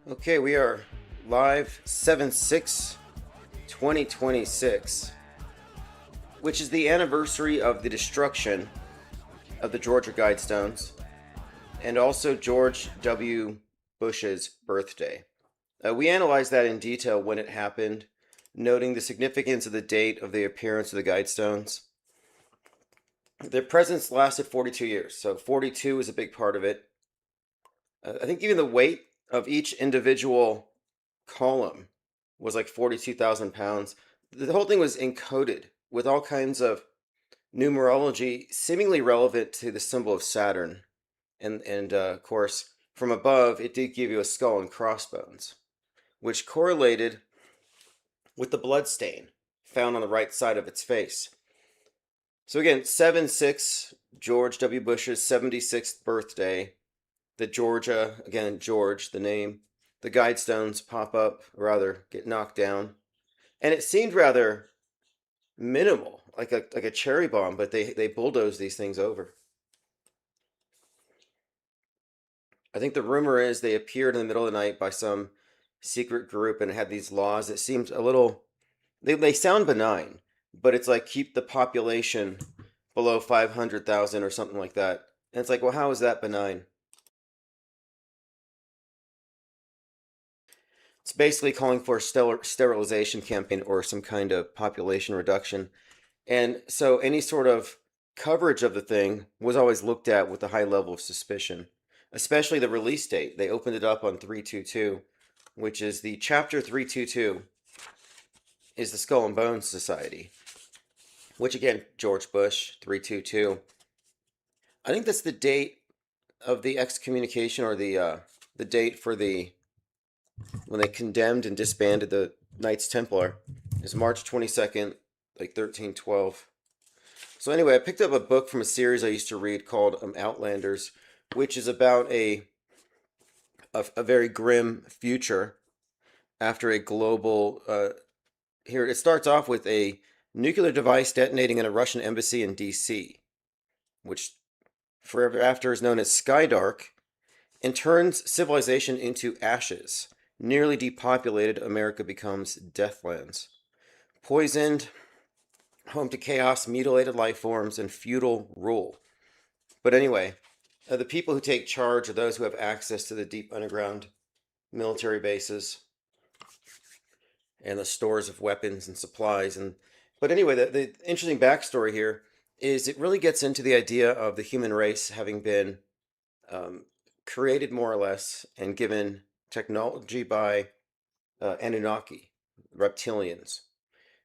Okay, we are live 7/6/2026, which is the anniversary of the destruction of the Georgia Guidestones and also George W. Bush's birthday. We analyzed that in detail when it happened, noting the significance of the date of the appearance of the Guidestones. Their presence lasted 42 years, so 42 is a big part of it. I think even the weight of each individual column was like 42,000 pounds. The whole thing was encoded with all kinds of numerology seemingly relevant to the symbol of Saturn. And of course, from above, it did give you a skull and crossbones, which correlated with the blood stain found on the right side of its face. So again, 7/6, George W. Bush's 76th birthday. The Georgia, again, George, the name, the Guidestones pop up, or rather get knocked down. And it seemed rather minimal, like a cherry bomb, but they bulldozed these things over. I think the rumor is they appeared in the middle of the night by some secret group and it had these laws that seemed a little, they sound benign, but it's like keep the population below 500,000 or something like that. And it's like, well, how is that benign? It's basically calling for a sterilization campaign or some kind of population reduction. And so any sort of coverage of the thing was always looked at with a high level of suspicion, especially the release date. They opened it up on 322, which is the chapter 322 is the Skull and Bones Society, which again, George Bush, 322. I think that's the date of the excommunication or the date for the when they condemned and disbanded the Knights Templar is March 22nd, like 1312. So anyway, I picked up a book from a series I used to read called Outlanders, which is about a very grim future after a global. Here it starts off with a nuclear device detonating in a Russian embassy in D.C., which forever after is known as Skydark, and turns civilization into ashes. Nearly depopulated America becomes Deathlands. Poisoned, home to chaos, mutilated life forms, and feudal rule. But anyway, the people who take charge are those who have access to the deep underground military bases and the stores of weapons and supplies. But anyway, the interesting backstory here is it really gets into the idea of the human race having been created more or less and given technology by Anunnaki, reptilians.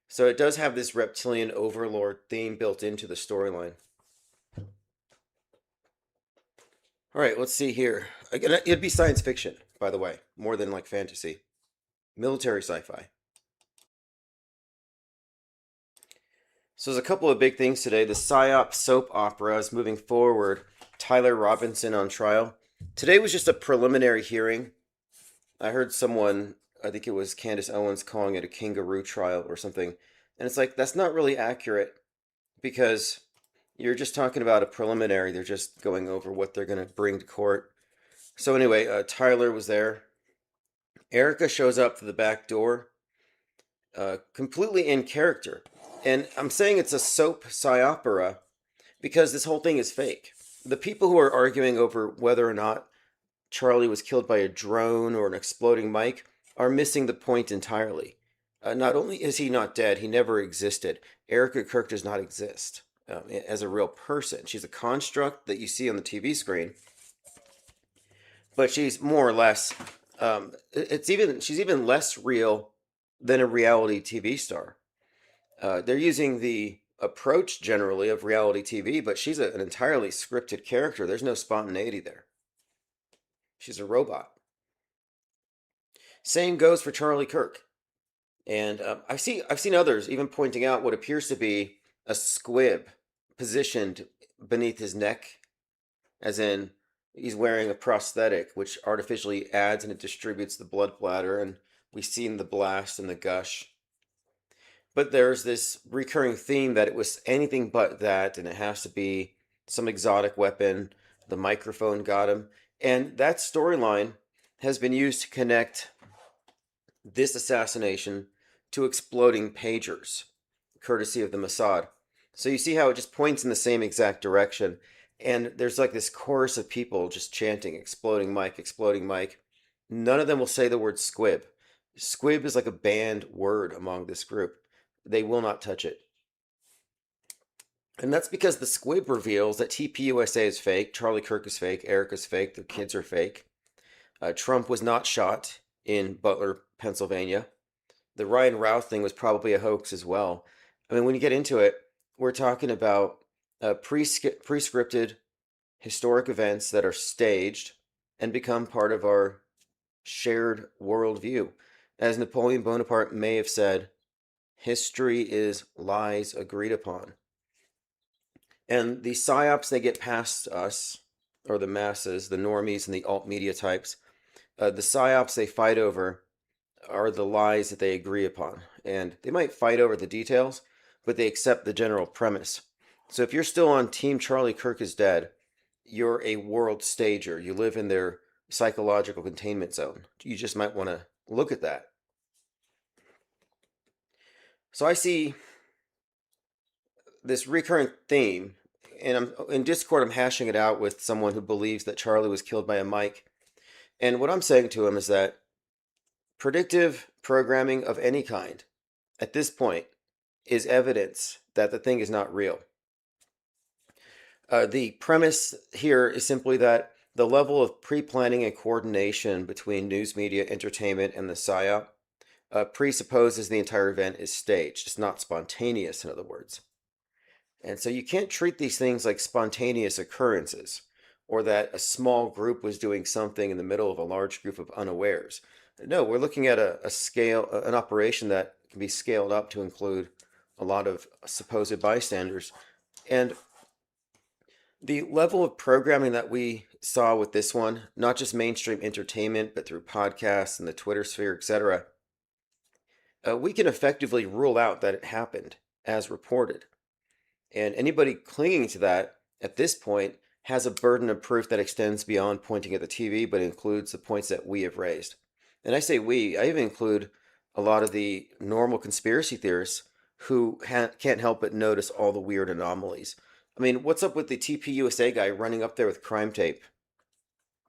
So it does have this reptilian overlord theme built into the storyline. All right, let's see here. Again, it'd be science fiction, by the way, more than like fantasy. Military sci-fi. So there's a couple of big things today. The PSYOP soap opera is moving forward. Tyler Robinson on trial. Today was just a preliminary hearing. I heard someone, I think it was Candace Owens, calling it a kangaroo trial or something. And it's like, that's not really accurate because you're just talking about a preliminary. They're just going over what they're going to bring to court. So anyway, Tyler was there. Erica shows up through the back door, completely in character. And I'm saying it's a soap psyopera because this whole thing is fake. The people who are arguing over whether or not Charlie was killed by a drone or an exploding mic are missing the point entirely. Not only is he not dead, he never existed. Erica Kirk does not exist as a real person. She's a construct that you see on the TV screen, but she's more or less. She's even less real than a reality TV star. They're using the approach generally of reality TV, but she's an entirely scripted character. There's no spontaneity there. She's a robot. Same goes for Charlie Kirk. And I've seen others even pointing out what appears to be a squib positioned beneath his neck, as in he's wearing a prosthetic which artificially adds and it distributes the blood bladder, and we've seen the blast and the gush. But there's this recurring theme that it was anything but that, and it has to be some exotic weapon. The microphone got him. And that storyline has been used to connect this assassination to exploding pagers, courtesy of the Mossad. So you see how it just points in the same exact direction. And there's like this chorus of people just chanting, exploding Mike, exploding Mike. None of them will say the word squib. Squib is like a banned word among this group. They will not touch it. And that's because the squib reveals that TPUSA is fake, Charlie Kirk is fake, Erica's fake, their kids are fake. Trump was not shot in Butler, Pennsylvania. The Ryan Routh thing was probably a hoax as well. I mean, when you get into it, we're talking about pre-scripted historic events that are staged and become part of our shared worldview. As Napoleon Bonaparte may have said, history is lies agreed upon. And the psyops they get past us, or the masses, the normies and the alt media types, the psyops they fight over are the lies that they agree upon. And they might fight over the details, but they accept the general premise. So if you're still on Team Charlie Kirk is dead, you're a world stager. You live in their psychological containment zone. You just might want to look at that. So I see this recurrent theme, and I'm in Discord. I'm hashing it out with someone who believes that Charlie was killed by a mic. And what I'm saying to him is that predictive programming of any kind, at this point, is evidence that the thing is not real. The premise here is simply that the level of pre-planning and coordination between news media, entertainment, and the PSYOP presupposes the entire event is staged. It's not spontaneous, in other words. And so you can't treat these things like spontaneous occurrences, or that a small group was doing something in the middle of a large group of unawares. No, we're looking at a scale, an operation that can be scaled up to include a lot of supposed bystanders. And the level of programming that we saw with this one, not just mainstream entertainment, but through podcasts and the Twitter sphere, etc., we can effectively rule out that it happened as reported. And anybody clinging to that at this point has a burden of proof that extends beyond pointing at the TV, but includes the points that we have raised. And I say we, I even include a lot of the normal conspiracy theorists who can't help but notice all the weird anomalies. I mean, what's up with the TPUSA guy running up there with crime tape?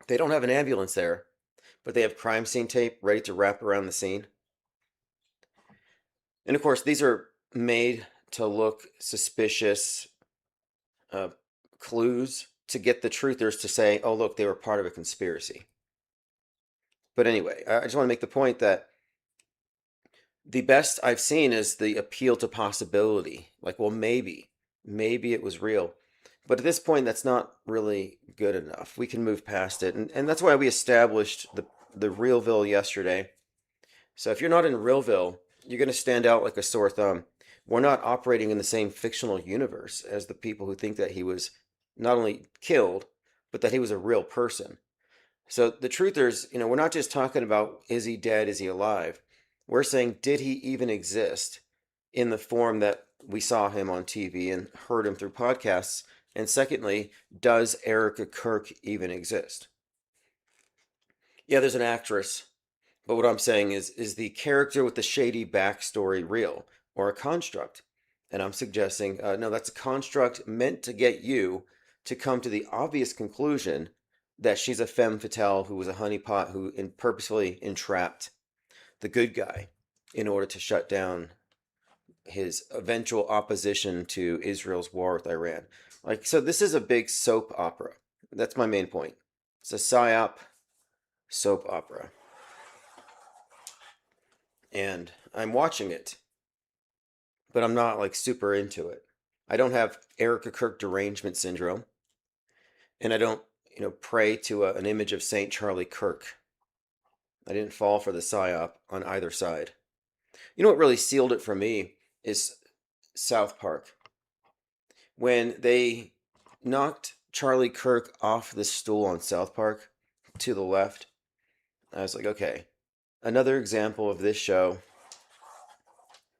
They don't have an ambulance there, but they have crime scene tape ready to wrap around the scene. And of course, these are made to look suspicious clues to get the truthers to say, oh, look, they were part of a conspiracy. But anyway, I just want to make the point that the best I've seen is the appeal to possibility. Like, well, maybe it was real. But at this point, that's not really good enough. We can move past it. And that's why we established the Realville yesterday. So if you're not in Realville, you're going to stand out like a sore thumb. We're not operating in the same fictional universe as the people who think that he was not only killed, but that he was a real person. So the truthers, we're not just talking about, is he dead, is he alive? We're saying, did he even exist in the form that we saw him on TV and heard him through podcasts? And secondly, does Erica Kirk even exist? Yeah, there's an actress, but what I'm saying is the character with the shady backstory real or a construct? And I'm suggesting, no, that's a construct meant to get you to come to the obvious conclusion that she's a femme fatale who was a honeypot who purposefully entrapped the good guy in order to shut down his eventual opposition to Israel's war with Iran. So this is a big soap opera. That's my main point. It's a psyop soap opera. And I'm watching it, but I'm not super into it. I don't have Erica Kirk derangement syndrome, and I don't, pray to an image of Saint Charlie Kirk. I didn't fall for the psyop on either side. What really sealed it for me is South Park. When they knocked Charlie Kirk off the stool on South Park to the left, I was like, okay, another example of this show,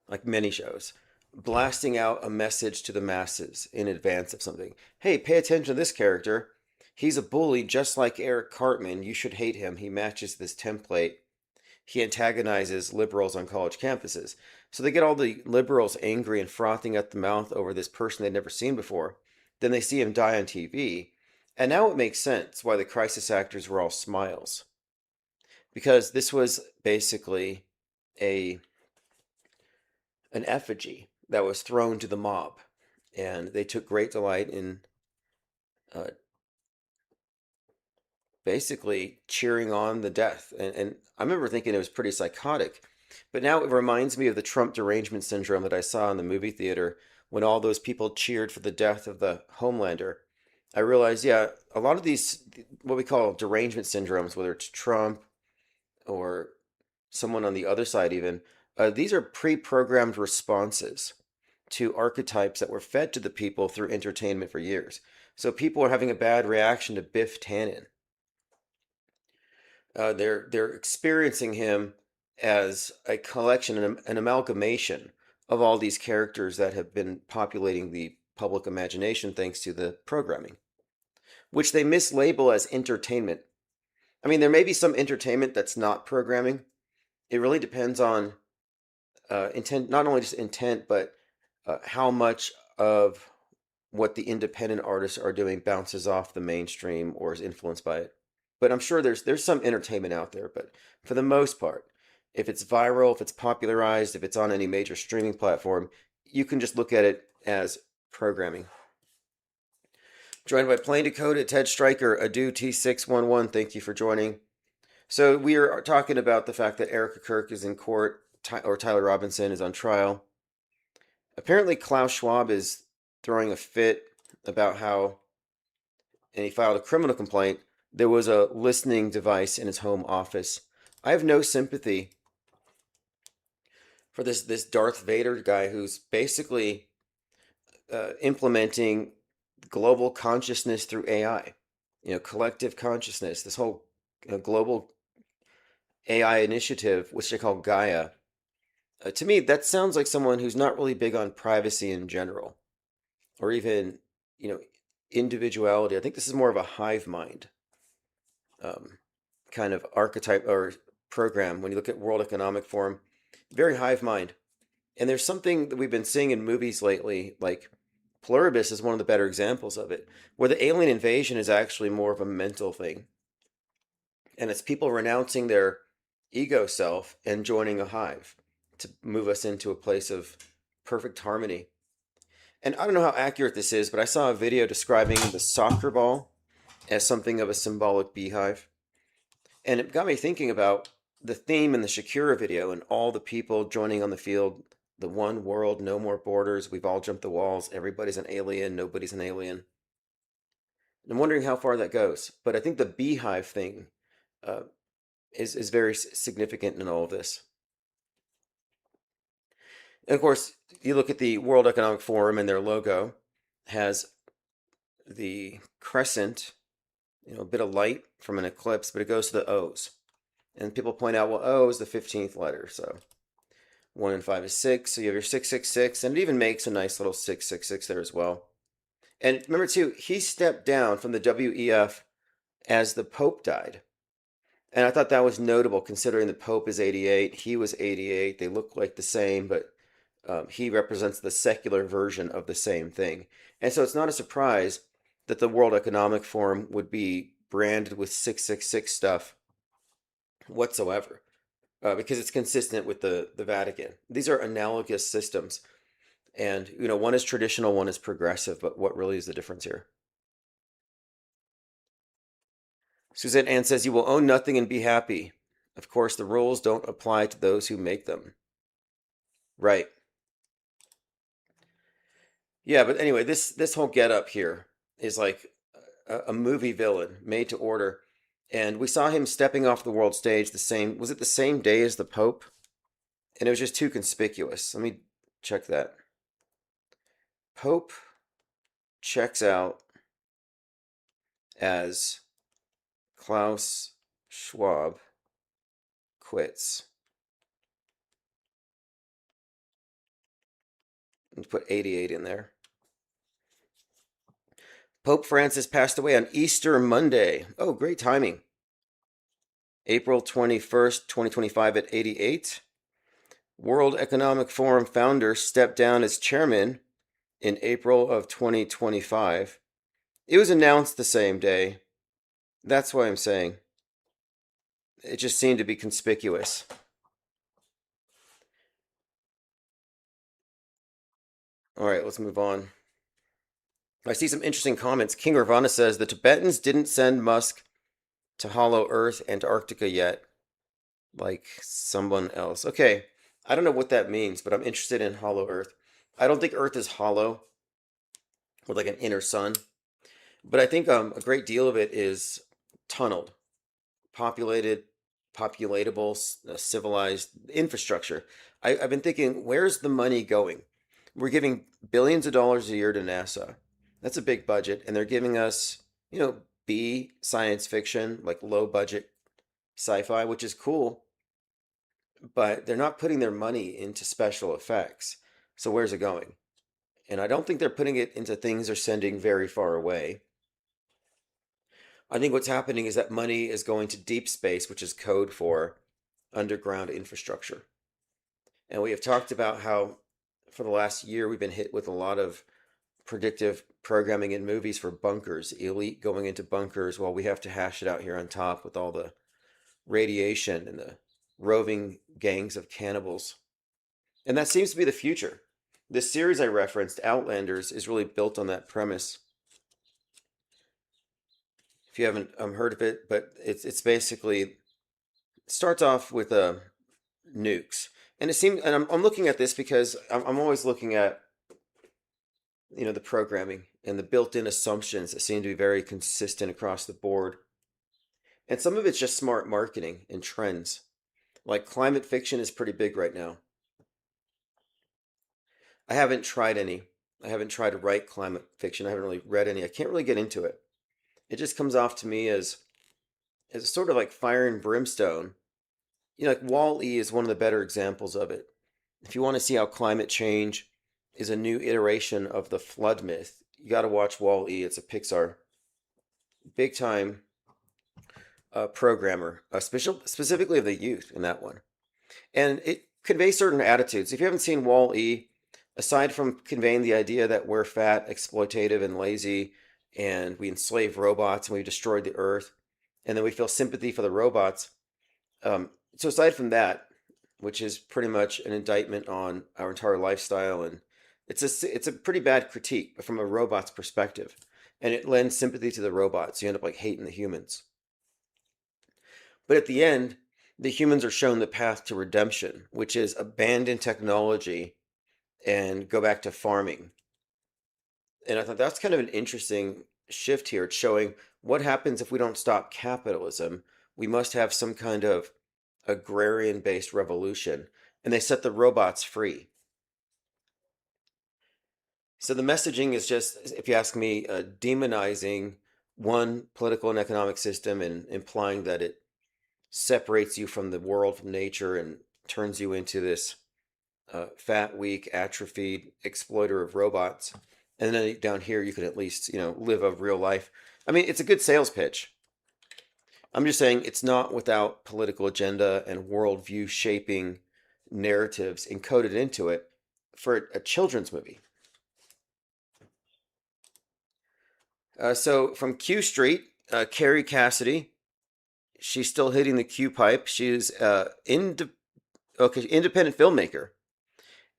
like many shows, blasting out a message to the masses in advance of something. Hey, pay attention to this character. He's a bully just like Eric Cartman. You should hate him. He matches this template. He antagonizes liberals on college campuses. So they get all the liberals angry and frothing at the mouth over this person they'd never seen before. Then they see him die on TV. And now it makes sense why the crisis actors were all smiles. Because this was basically a an effigy that was thrown to the mob. And they took great delight in uh, basically cheering on the death. And I remember thinking it was pretty psychotic. But now it reminds me of the Trump derangement syndrome that I saw in the movie theater when all those people cheered for the death of the Homelander. I realized, yeah, a lot of these, what we call derangement syndromes, whether it's Trump or someone on the other side, even, these are pre programmed responses to archetypes that were fed to the people through entertainment for years. So people are having a bad reaction to Biff Tannen. They're experiencing him as a collection, an amalgamation of all these characters that have been populating the public imagination thanks to the programming, which they mislabel as entertainment. I mean, there may be some entertainment that's not programming. It really depends on intent, not only just intent, but how much of what the independent artists are doing bounces off the mainstream or is influenced by it. But I'm sure there's some entertainment out there. But for the most part, if it's viral, if it's popularized, if it's on any major streaming platform, you can just look at it as programming. Joined by Plain Dakota, Ted Stryker, Adu T611. Thank you for joining. So we are talking about the fact that Erica Kirk is in court, or Tyler Robinson is on trial. Apparently, Klaus Schwab is throwing a fit about how, and he filed a criminal complaint, there was a listening device in his home office. I have no sympathy for this Darth Vader guy who's basically implementing global consciousness through AI, collective consciousness, this whole global AI initiative, which they call Gaia. To me, that sounds like someone who's not really big on privacy in general, or even, individuality. I think this is more of a hive mind um, kind of archetype or program. When you look at World Economic Forum, very hive mind. And there's something that we've been seeing in movies lately, like Pluribus is one of the better examples of it, where the alien invasion is actually more of a mental thing. And it's people renouncing their ego self and joining a hive to move us into a place of perfect harmony. And I don't know how accurate this is, but I saw a video describing the soccer ball as something of a symbolic beehive. And it got me thinking about the theme in the Shakira video and all the people joining on the field. The one world, no more borders. We've all jumped the walls. Everybody's an alien. Nobody's an alien. And I'm wondering how far that goes. But I think the beehive thing uh, is very significant in all of this. And of course, you look at the World Economic Forum and their logo has the crescent, a bit of light from an eclipse, but it goes to the O's. And people point out, well, O is the 15th letter, so 1 and 5 is 6, so you have your 666, and it even makes a nice little 666 there as well. And remember, too, he stepped down from the WEF as the Pope died. And I thought that was notable considering the Pope is 88, he was 88, they look like the same, but he represents the secular version of the same thing. And so it's not a surprise that the World Economic Forum would be branded with 666 stuff whatsoever, because it's consistent with the Vatican. These are analogous systems. And, one is traditional, one is progressive, but what really is the difference here? Suzette Ann says, you will own nothing and be happy. Of course, the rules don't apply to those who make them. Right. Yeah, but anyway, this whole getup here is like a movie villain made to order. And we saw him stepping off the world stage was it the same day as the Pope? And it was just too conspicuous. Let me check that. Pope checks out as Klaus Schwab quits. And put 88 in there. Pope Francis passed away on Easter Monday. Oh, great timing. April 21st, 2025 at 88. World Economic Forum founder stepped down as chairman in April of 2025. It was announced the same day. That's why I'm saying it just seemed to be conspicuous. All right, let's move on. I see some interesting comments. King Ravana says the Tibetans didn't send Musk to Hollow Earth, Antarctica yet, like someone else. Okay, I don't know what that means, but I'm interested in Hollow Earth. I don't think Earth is hollow with like an inner sun, but I think a great deal of it is tunneled, populated, populatable, civilized infrastructure. I've been thinking, where's the money going? We're giving billions of dollars a year to NASA. That's a big budget, and they're giving us, B science fiction, like low budget sci-fi, which is cool, but they're not putting their money into special effects. So where's it going? And I don't think they're putting it into things they're sending very far away. I think what's happening is that money is going to deep space, which is code for underground infrastructure. And we have talked about how for the last year we've been hit with a lot of predictive programming in movies for bunkers, elite going into bunkers while we have to hash it out here on top with all the radiation and the roving gangs of cannibals. And that seems to be the future. This series I referenced, Outlanders, is really built on that premise. If you haven't heard of it, but it's basically starts off with nukes, and it seems, and I'm looking at this because I'm always looking at the programming and the built-in assumptions that seem to be very consistent across the board, and some of it's just smart marketing and trends. Like climate fiction is pretty big right now. I haven't tried any. I haven't tried to write climate fiction. I haven't really read any. I can't really get into it. It just comes off to me as sort of like fire and brimstone. Like Wall-E is one of the better examples of it. If you want to see how climate change is a new iteration of the flood myth, you got to watch Wall-E. It's a Pixar big time programmer, specifically of the youth in that one. And it conveys certain attitudes. If you haven't seen Wall-E, aside from conveying the idea that we're fat, exploitative, and lazy, and we enslave robots and we destroyed the earth, and then we feel sympathy for the robots. So aside from that, which is pretty much an indictment on our entire lifestyle, and it's a pretty bad critique, but from a robot's perspective, and it lends sympathy to the robots. You end up like hating the humans. But at the end, the humans are shown the path to redemption, which is abandon technology and go back to farming. And I thought that's kind of an interesting shift here. It's showing what happens if we don't stop capitalism. We must have some kind of agrarian-based revolution, and they set the robots free. So the messaging is just, if you ask me, demonizing one political and economic system and implying that it separates you from the world, from nature, and turns you into this fat, weak, atrophied exploiter of robots. And then down here, you can at least, live a real life. I mean, it's a good sales pitch. I'm just saying it's not without political agenda and worldview shaping narratives encoded into it for a children's movie. So from Q Street, Carrie Cassidy, she's still hitting the Q pipe. She's independent filmmaker,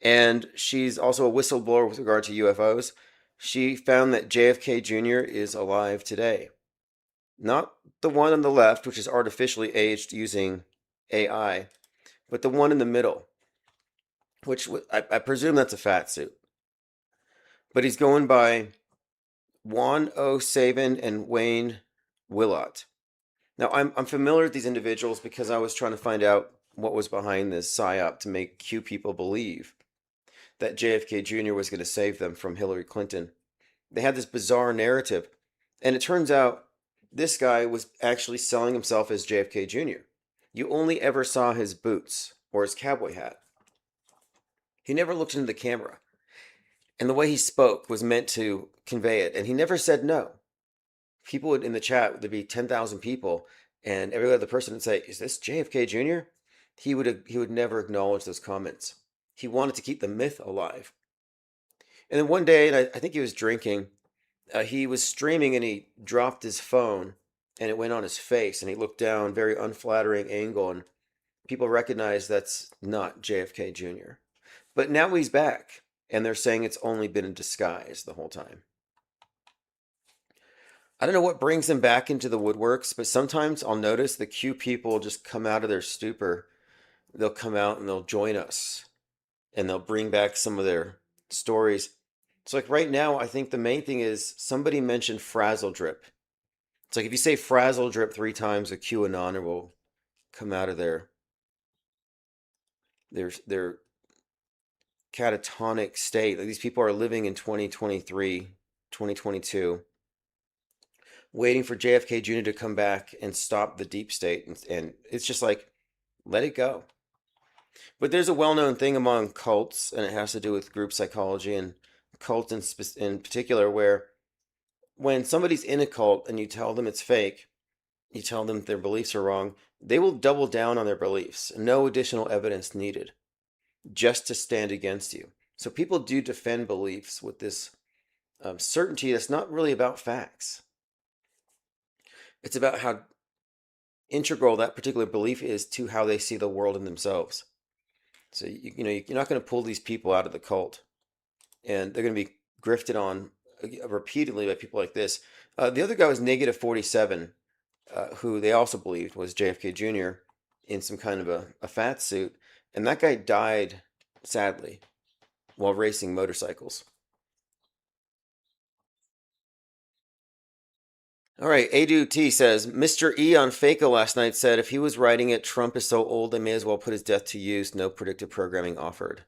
and she's also a whistleblower with regard to UFOs. She found that JFK Jr. is alive today. Not the one on the left, which is artificially aged using AI, but the one in the middle, which I presume that's a fat suit. But he's going by Juan O. Sabin and Wayne Willott. Now, I'm familiar with these individuals because I was trying to find out what was behind this psyop to make Q people believe that JFK Jr. was going to save them from Hillary Clinton. They had this bizarre narrative, and it turns out this guy was actually selling himself as JFK Jr. You only ever saw his boots or his cowboy hat. He never looked into the camera. And the way he spoke was meant to convey it. And he never said no. people would in the chat, there'd be 10,000 people, and every other person would say, "Is this JFK Jr.?" He would never acknowledge those comments. He wanted to keep the myth alive. And then one day, and I think he was drinking, he was streaming and he dropped his phone and it went on his face and he looked down, very unflattering angle, and people recognized that's not JFK Jr. But now he's back and they're saying it's only been in disguise the whole time. I don't know what brings him back into the woodworks, but sometimes I'll notice the Q people just come out of their stupor. They'll come out and they'll join us and they'll bring back some of their stories. So like right now, I think the main thing is somebody mentioned frazzle drip. It's like if you say frazzle drip 3 times, a QAnoner will come out of their catatonic state. Like these people are living in 2023, 2022, waiting for JFK Jr. to come back and stop the deep state. And it's just like, let it go. But there's a well-known thing among cults, and it has to do with group psychology and cults in particular, where when somebody's in a cult and you tell them it's fake, you tell them their beliefs are wrong, they will double down on their beliefs. No additional evidence needed, just to stand against you. So people do defend beliefs with this certainty that's not really about facts. It's about how integral that particular belief is to how they see the world and themselves. So you're not going to pull these people out of the cult, and they're going to be grifted on repeatedly by people like this. The other guy was Negative 47, who they also believed was JFK Jr. in some kind of a fat suit, and that guy died sadly while racing motorcycles. All right, Adu T says, Mr. E on FAKO last night said if he was writing it, Trump is so old they may as well put his death to use, no predictive programming offered.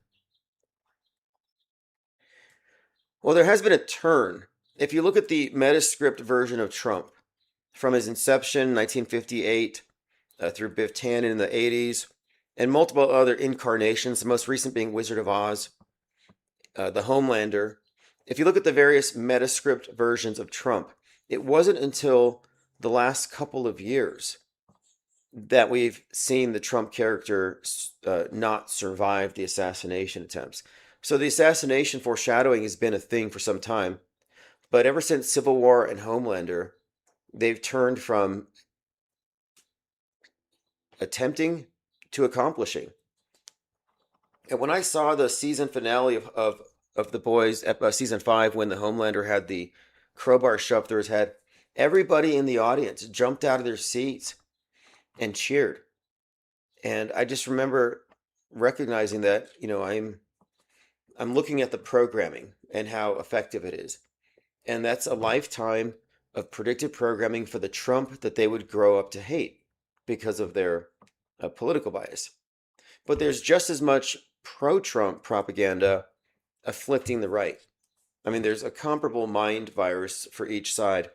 Well, there has been a turn. If you look at the Metascript version of Trump, from his inception, 1958, through Biff Tannen in the 80s, and multiple other incarnations, the most recent being Wizard of Oz, the Homelander. If you look at the various Metascript versions of Trump, it wasn't until the last couple of years that we've seen the Trump character not survive the assassination attempts. So the assassination foreshadowing has been a thing for some time. But ever since Civil War and Homelander, they've turned from attempting to accomplishing. And when I saw the season finale of The Boys, season 5, when the Homelander had the crowbar shoved through his head, everybody in the audience jumped out of their seats and cheered. And I just remember recognizing that, I'm looking at the programming and how effective it is. And that's a lifetime of predictive programming for the Trump that they would grow up to hate because of their political bias. But there's just as much pro-Trump propaganda afflicting the right. I mean, there's a comparable mind virus for each side.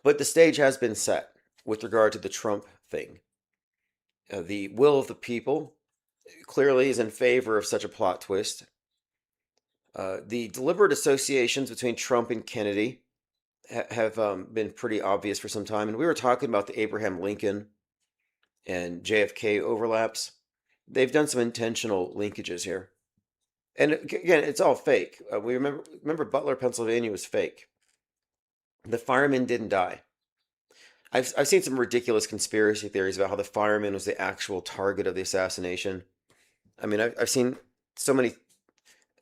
But the stage has been set with regard to the Trump thing. The will of the people clearly is in favor of such a plot twist. The deliberate associations between Trump and Kennedy have been pretty obvious for some time. And we were talking about the Abraham Lincoln and JFK overlaps. They've done some intentional linkages here. And again, it's all fake. We remember Butler, Pennsylvania was fake. The fireman didn't die. I've seen some ridiculous conspiracy theories about how the fireman was the actual target of the assassination. I mean, I've seen so many,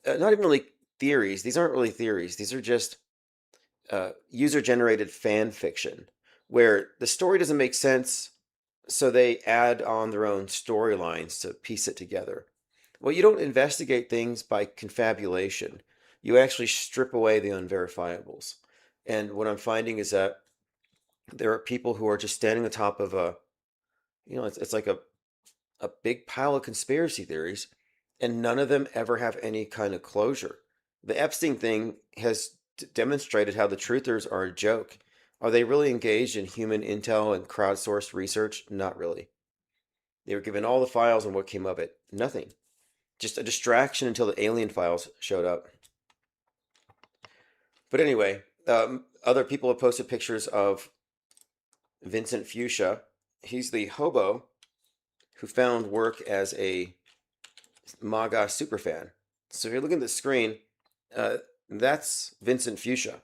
not even really theories. These aren't really theories. These are just user-generated fan fiction where the story doesn't make sense, so they add on their own storylines to piece it together. Well, you don't investigate things by confabulation. You actually strip away the unverifiables. And what I'm finding is that there are people who are just standing on top of it's like a big pile of conspiracy theories, and none of them ever have any kind of closure. The Epstein thing has demonstrated how the truthers are a joke. Are they really engaged in human intel and crowdsourced research? Not really. They were given all the files and what came of it. Nothing. Just a distraction until the alien files showed up. But anyway, Other people have posted pictures of Vincent Fuchsia. He's the hobo who found work as a MAGA superfan. So if you're looking at the screen, uh, that's Vincent Fuchsia.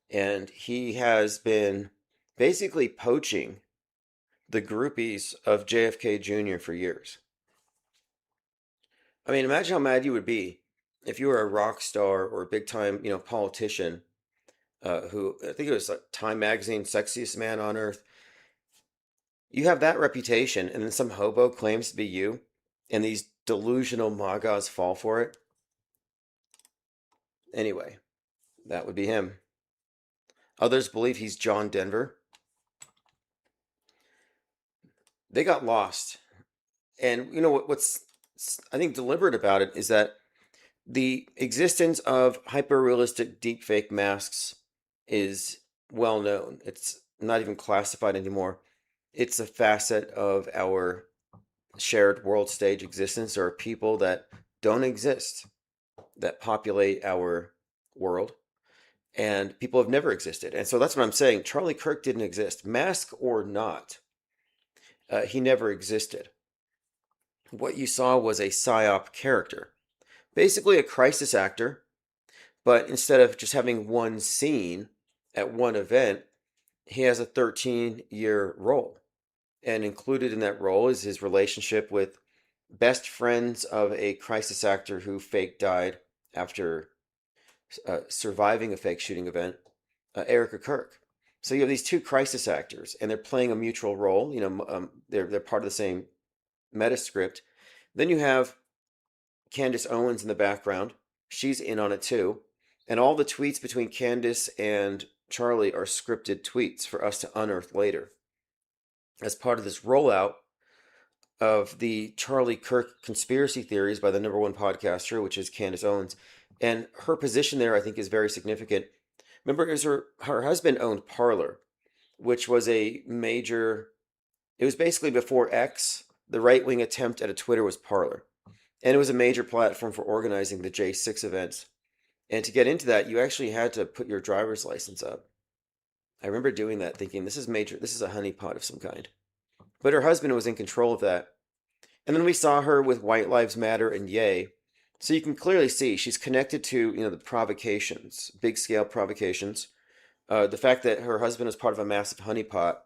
And he has been basically poaching the groupies of JFK Jr. for years. I mean, imagine how mad you would be if you were a rock star or a big time, politician who I think it was like Time Magazine, sexiest man on earth. You have that reputation, and then some hobo claims to be you, and these delusional MAGAs fall for it. Anyway, that would be him. Others believe he's John Denver. They got lost. And you know what's I think deliberate about it is that the existence of hyper-realistic deepfake masks is well known. It's not even classified anymore. It's a facet of our shared world stage existence. There are people that don't exist that populate our world, and people have never existed. And so that's what I'm saying. Charlie Kirk didn't exist, mask or not. He never existed. What you saw was a psyop character, basically a crisis actor, but instead of just having one scene at one event, he has a 13-year role. And included in that role is his relationship with best friends of a crisis actor who fake died after surviving a fake shooting event, Erica Kirk. So you have these two crisis actors, and they're playing a mutual role. They're part of the same meta script. Then you have Candace Owens in the background. She's in on it too. And all the tweets between Candace and Charlie are scripted tweets for us to unearth later. As part of this rollout of the Charlie Kirk conspiracy theories by the #1 podcaster, which is Candace Owens. And her position there, I think, is very significant. Remember, it was her husband owned Parler, which was a major, it was basically before X, the right-wing attempt at a Twitter was Parler. And it was a major platform for organizing the J6 events. And to get into that, you actually had to put your driver's license up. I remember doing that, thinking, this is major, this is a honeypot of some kind. But her husband was in control of that. And then we saw her with White Lives Matter and Yay. So you can clearly see she's connected to, the provocations, big scale provocations. The fact that her husband was part of a massive honeypot.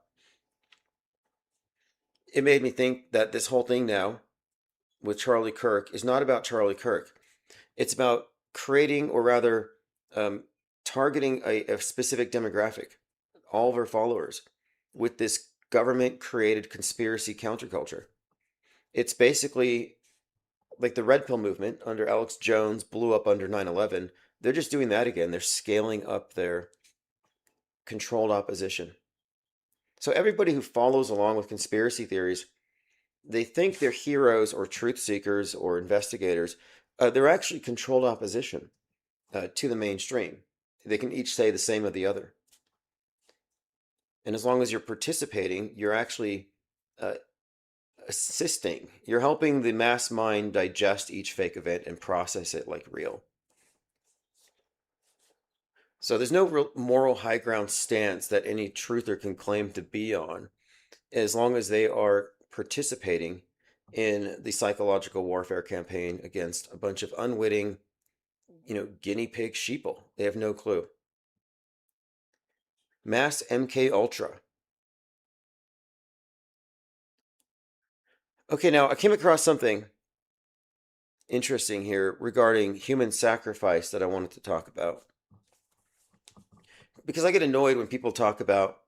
It made me think that this whole thing now with Charlie Kirk is not about Charlie Kirk. It's about creating, or rather, targeting a specific demographic, all of her followers, with this government-created conspiracy counterculture. It's basically like the Red Pill movement under Alex Jones blew up under 9/11. They're just doing that again. They're scaling up their controlled opposition. So everybody who follows along with conspiracy theories, they think they're heroes or truth seekers or investigators. They're actually controlled opposition to the mainstream. They can each say the same of the other. And as long as you're participating, you're actually assisting. You're helping the mass mind digest each fake event and process it like real. So there's no real moral high ground stance that any truther can claim to be on, as long as they are participating in the psychological warfare campaign against a bunch of unwitting, guinea pig sheeple. They have no clue. Mass MK Ultra. Okay, now I came across something interesting here regarding human sacrifice that I wanted to talk about. Because I get annoyed when people talk about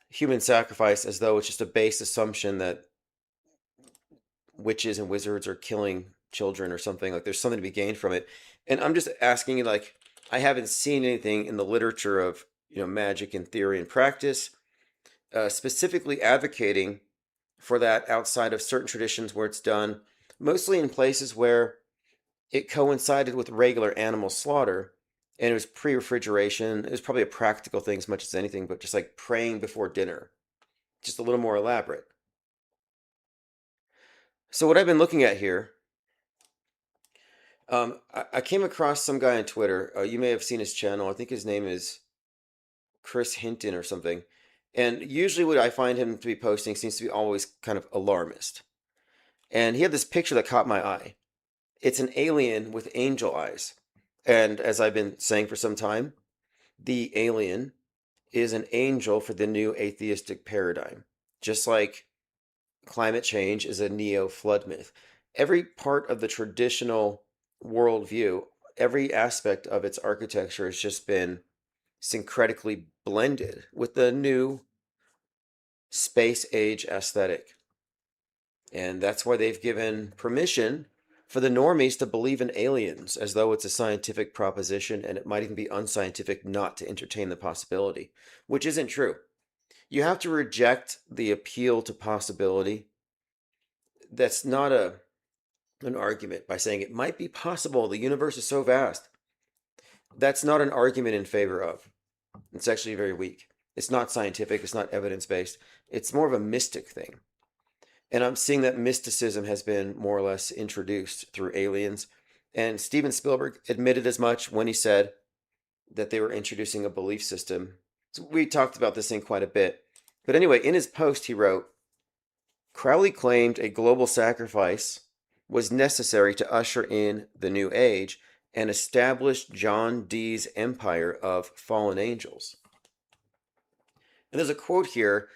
human sacrifice as though it's just a base assumption that witches and wizards are killing children or something. Like there's something to be gained from it. And I'm just asking you, like, I haven't seen anything in the literature of, magic and theory and practice specifically advocating for that outside of certain traditions where it's done, mostly in places where it coincided with regular animal slaughter and it was pre-refrigeration. It was probably a practical thing as much as anything, but just like praying before dinner, just a little more elaborate. So what I've been looking at here, I came across some guy on Twitter. You may have seen his channel. I think his name is Chris Hinton or something. And usually what I find him to be posting seems to be always kind of alarmist. And he had this picture that caught my eye. It's an alien with angel eyes. And as I've been saying for some time, the alien is an angel for the new atheistic paradigm. Just like climate change is a neo flood myth. Every part of the traditional worldview, every aspect of its architecture has just been syncretically blended with the new space age aesthetic. And that's why they've given permission for the normies to believe in aliens as though it's a scientific proposition, and it might even be unscientific not to entertain the possibility, which isn't true. You have to reject the appeal to possibility. That's not an argument by saying it might be possible, the universe is so vast. That's not an argument in favor of. It's actually very weak. It's not scientific, it's not evidence-based. It's more of a mystic thing. And I'm seeing that mysticism has been more or less introduced through aliens. And Steven Spielberg admitted as much when he said that they were introducing a belief system. So we talked about this thing quite a bit. But anyway, in his post, he wrote, Crowley claimed a global sacrifice was necessary to usher in the new age and establish John Dee's empire of fallen angels. And there's a quote here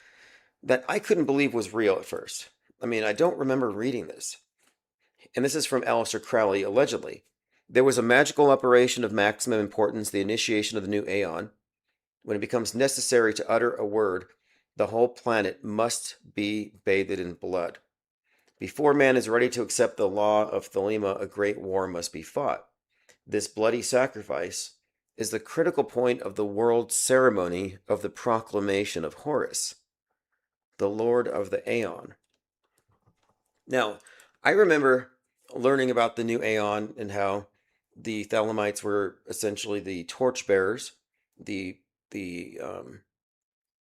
that I couldn't believe was real at first. I mean, I don't remember reading this. And this is from Aleister Crowley, allegedly. There was a magical operation of maximum importance, the initiation of the new aeon. When it becomes necessary to utter a word, the whole planet must be bathed in blood. Before man is ready to accept the law of Thelema, a great war must be fought. This bloody sacrifice is the critical point of the world ceremony of the proclamation of Horus, the Lord of the Aeon. Now, I remember learning about the new Aeon and how the Thelemites were essentially the torchbearers. The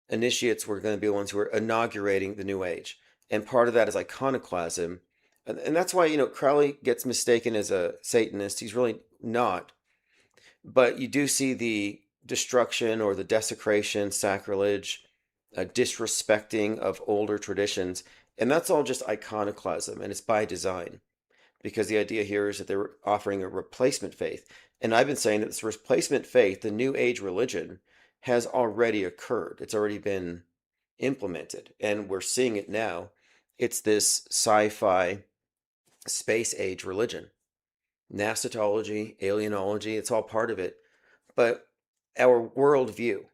initiates were going to be the ones who were inaugurating the new age. And part of that is iconoclasm. And that's why, Crowley gets mistaken as a Satanist. He's really not. But you do see the destruction or the desecration, sacrilege, disrespecting of older traditions. And that's all just iconoclasm, and it's by design. Because the idea here is that they were offering a replacement faith. And I've been saying that this replacement faith, the New Age religion, has already occurred. It's already been implemented. And we're seeing it now. It's this sci-fi space age religion. Nasatology, alienology, it's all part of it. But our worldview,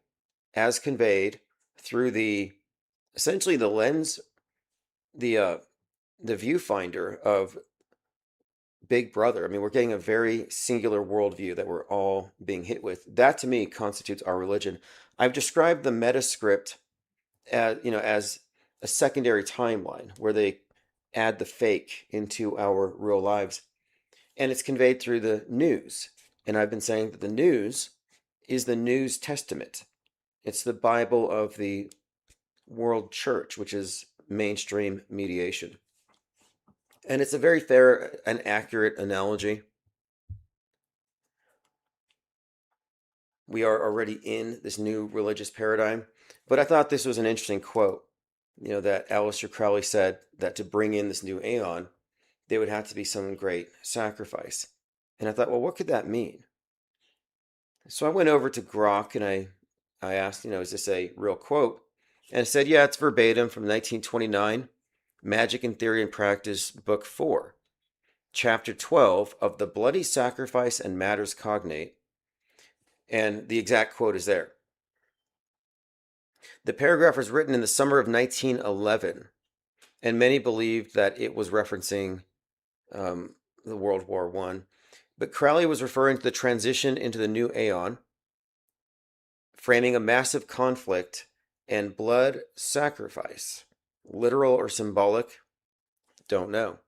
as conveyed through essentially the lens, the viewfinder of Big Brother. I mean, we're getting a very singular worldview that we're all being hit with. That to me constitutes our religion. I've described the metascript as a secondary timeline where they add the fake into our real lives. And it's conveyed through the news. And I've been saying that the news is the News Testament. It's the Bible of the world church, which is mainstream mediation. And it's a very fair and accurate analogy. We are already in this new religious paradigm. But I thought this was an interesting quote, that Aleister Crowley said that to bring in this new aeon, there would have to be some great sacrifice. And I thought, well, what could that mean? So I went over to Grok and I asked, is this a real quote? And it said, yeah, it's verbatim from 1929, Magic in Theory and Practice, Book 4, Chapter 12 of The Bloody Sacrifice and Matters Cognate. And the exact quote is there. The paragraph was written in the summer of 1911, and many believed that it was referencing the World War I. But Crowley was referring to the transition into the new aeon, framing a massive conflict and blood sacrifice. Literal or symbolic? Don't know.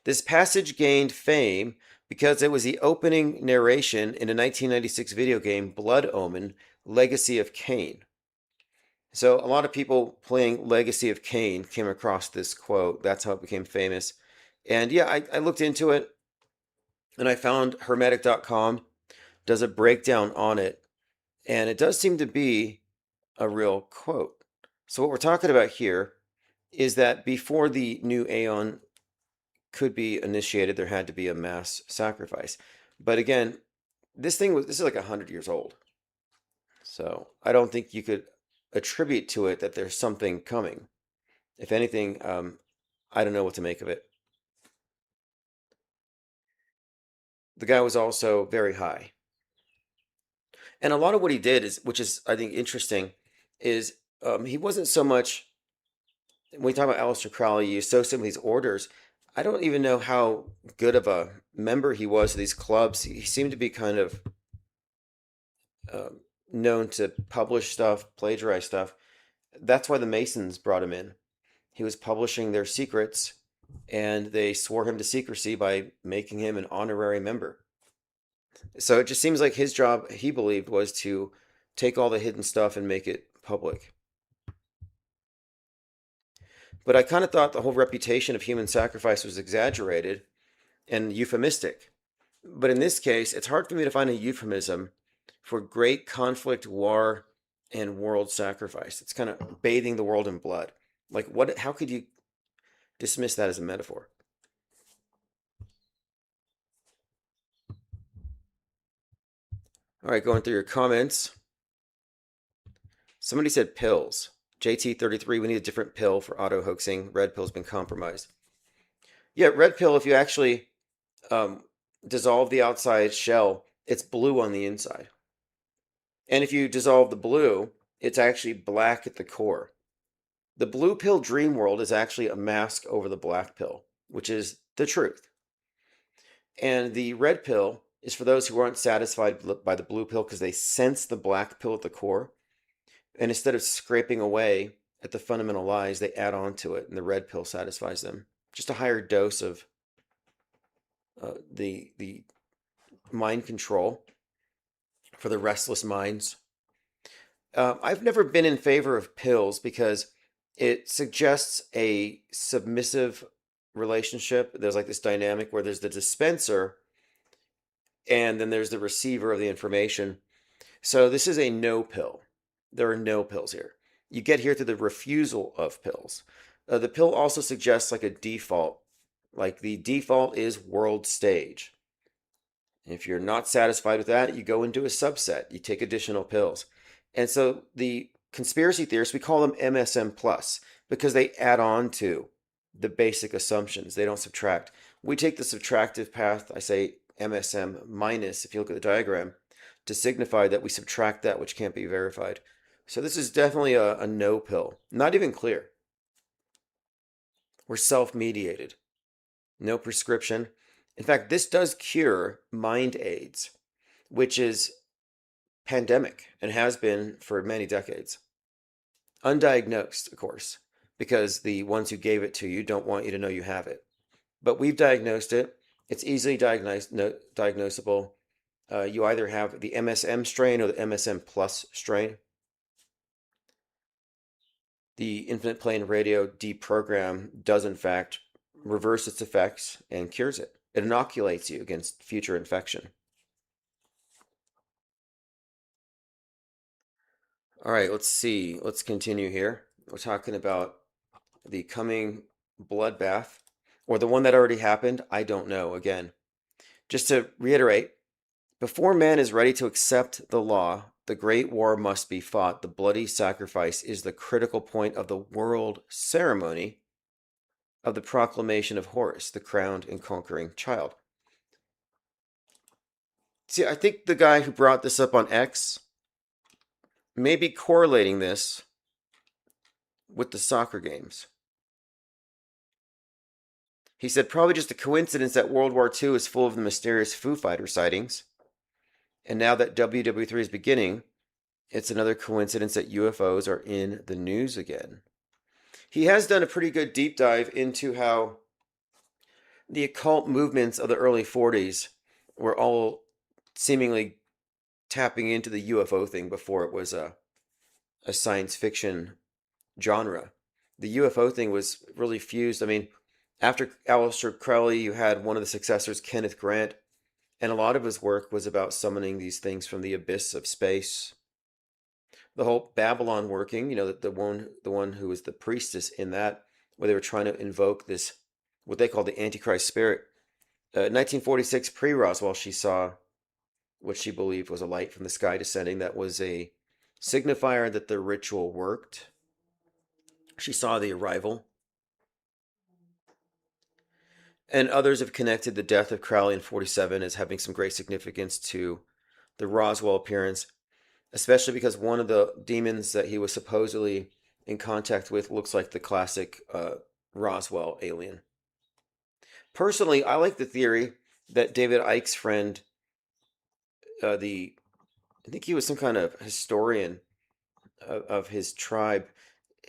This passage gained fame because it was the opening narration in a 1996 video game, Blood Omen, Legacy of Kain. So a lot of people playing Legacy of Kain came across this quote. That's how it became famous. And yeah, I looked into it, and I found Hermetic.com does a breakdown on it. And it does seem to be a real quote. So, what we're talking about here is that before the new aeon could be initiated, there had to be a mass sacrifice. But again, this is like 100 years old. So, I don't think you could attribute to it that there's something coming. If anything, I don't know what to make of it. The guy was also very high. And a lot of what he did is, which is I think interesting, is he wasn't so much when we talk about Aleister Crowley. You associate him with these orders. I don't even know how good of a member he was of these clubs. He seemed to be kind of known to publish stuff, plagiarize stuff. That's why the Masons brought him in. He was publishing their secrets, and they swore him to secrecy by making him an honorary member. So it just seems like his job, he believed, was to take all the hidden stuff and make it public. But I kind of thought the whole reputation of human sacrifice was exaggerated and euphemistic. But in this case, it's hard for me to find a euphemism for great conflict, war, and world sacrifice. It's kind of bathing the world in blood. Like, what? How could you dismiss that as a metaphor? All right, going through your comments. Somebody said pills. JT33, we need a different pill for auto hoaxing. Red pill's been compromised. Yeah, red pill, if you actually um, dissolve the outside shell, it's blue on the inside. And if you dissolve the blue, it's actually black at the core. The blue pill dream world is actually a mask over the black pill, which is the truth. And the red pill is for those who aren't satisfied by the blue pill because they sense the black pill at the core. And instead of scraping away at the fundamental lies, they add on to it, and the red pill satisfies them. Just a higher dose of the mind control for the restless minds. I've never been in favor of pills because it suggests a submissive relationship. There's like this dynamic where there's the dispenser and then there's the receiver of the information. So this is a no pill. There are no pills here. You get here through the refusal of pills. The pill also suggests like a default. Like the default is world stage. If you're not satisfied with that, you go into a subset. You take additional pills. And so the conspiracy theorists, we call them MSM plus because they add on to the basic assumptions. They don't subtract. We take the subtractive path. I say MSM minus, if you look at the diagram, to signify that we subtract that which can't be verified. So this is definitely a no pill. Not even clear. We're self-mediated. No prescription. In fact, this does cure mind aids, which is pandemic and has been for many decades. Undiagnosed, of course, because the ones who gave it to you don't want you to know you have it. But we've diagnosed it. It's easily diagnosable. You either have the MSM strain or the MSM plus strain. The infinite plane radio deprogram does, in fact, reverse its effects and cures it. It inoculates you against future infection. All right, let's see. Let's continue here. We're talking about the coming bloodbath or the one that already happened. I don't know. Again, just to reiterate, before man is ready to accept the law, the great war must be fought. The bloody sacrifice is the critical point of the world ceremony of the proclamation of Horus, the crowned and conquering child. See, I think the guy who brought this up on X may be correlating this with the soccer games. He said, probably just a coincidence that World War II is full of the mysterious Foo Fighter sightings. And now that WW3 is beginning, it's another coincidence that UFOs are in the news again. He has done a pretty good deep dive into how the occult movements of the early 40s were all seemingly tapping into the UFO thing before it was a science fiction genre. The UFO thing was really fused. I mean, after Aleister Crowley, you had one of the successors, Kenneth Grant, and a lot of his work was about summoning these things from the abyss of space the whole Babylon working, the one who was the priestess in that, where they were trying to invoke this, what they called the Antichrist spirit. 1946, pre-Roswell, she saw what she believed was a light from the sky descending that was a signifier that the ritual worked. She saw the arrival. And others have connected the death of Crowley in 47 as having some great significance to the Roswell appearance, especially because one of the demons that he was supposedly in contact with looks like the classic Roswell alien. Personally, I like the theory that David Icke's friend, I think he was some kind of historian of his tribe,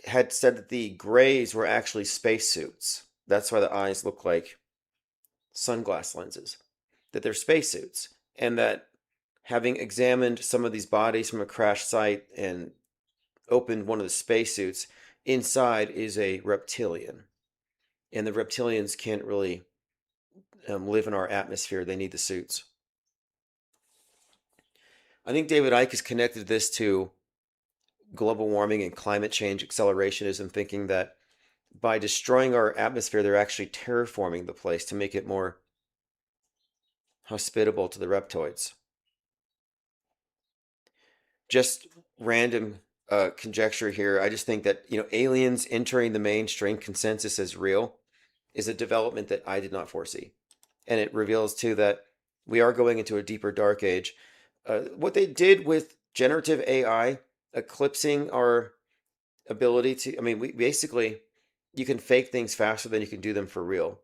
had said that the grays were actually spacesuits. That's why the eyes look like sunglass lenses, that they're spacesuits, and that having examined some of these bodies from a crash site and opened one of the spacesuits, inside is a reptilian. And the reptilians can't really live in our atmosphere. They need the suits. I think David Icke has connected this to global warming and climate change accelerationism, thinking that by destroying our atmosphere, they're actually terraforming the place to make it more hospitable to the reptoids. Just random conjecture here. I just think that aliens entering the mainstream consensus as real is a development that I did not foresee, and it reveals too that we are going into a deeper dark age. What they did with generative AI eclipsing our ability to, I mean, we basically, you can fake things faster than you can do them for real.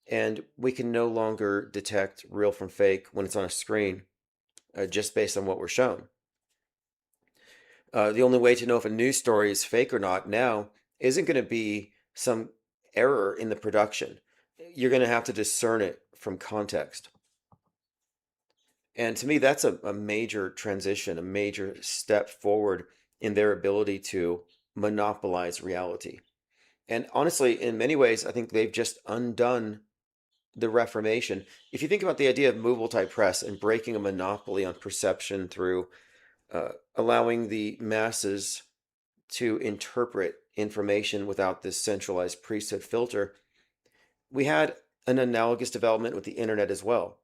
And we can no longer detect real from fake when it's on a screen, just based on what we're shown. The only way to know if a news story is fake or not now isn't going to be some error in the production. You're going to have to discern it from context. And to me, that's a major transition, a major step forward in their ability to monopolize reality. And honestly, in many ways, I think they've just undone the Reformation. If you think about the idea of multipress and breaking a monopoly on perception through allowing the masses to interpret information without this centralized priesthood filter, we had an analogous development with the internet as well.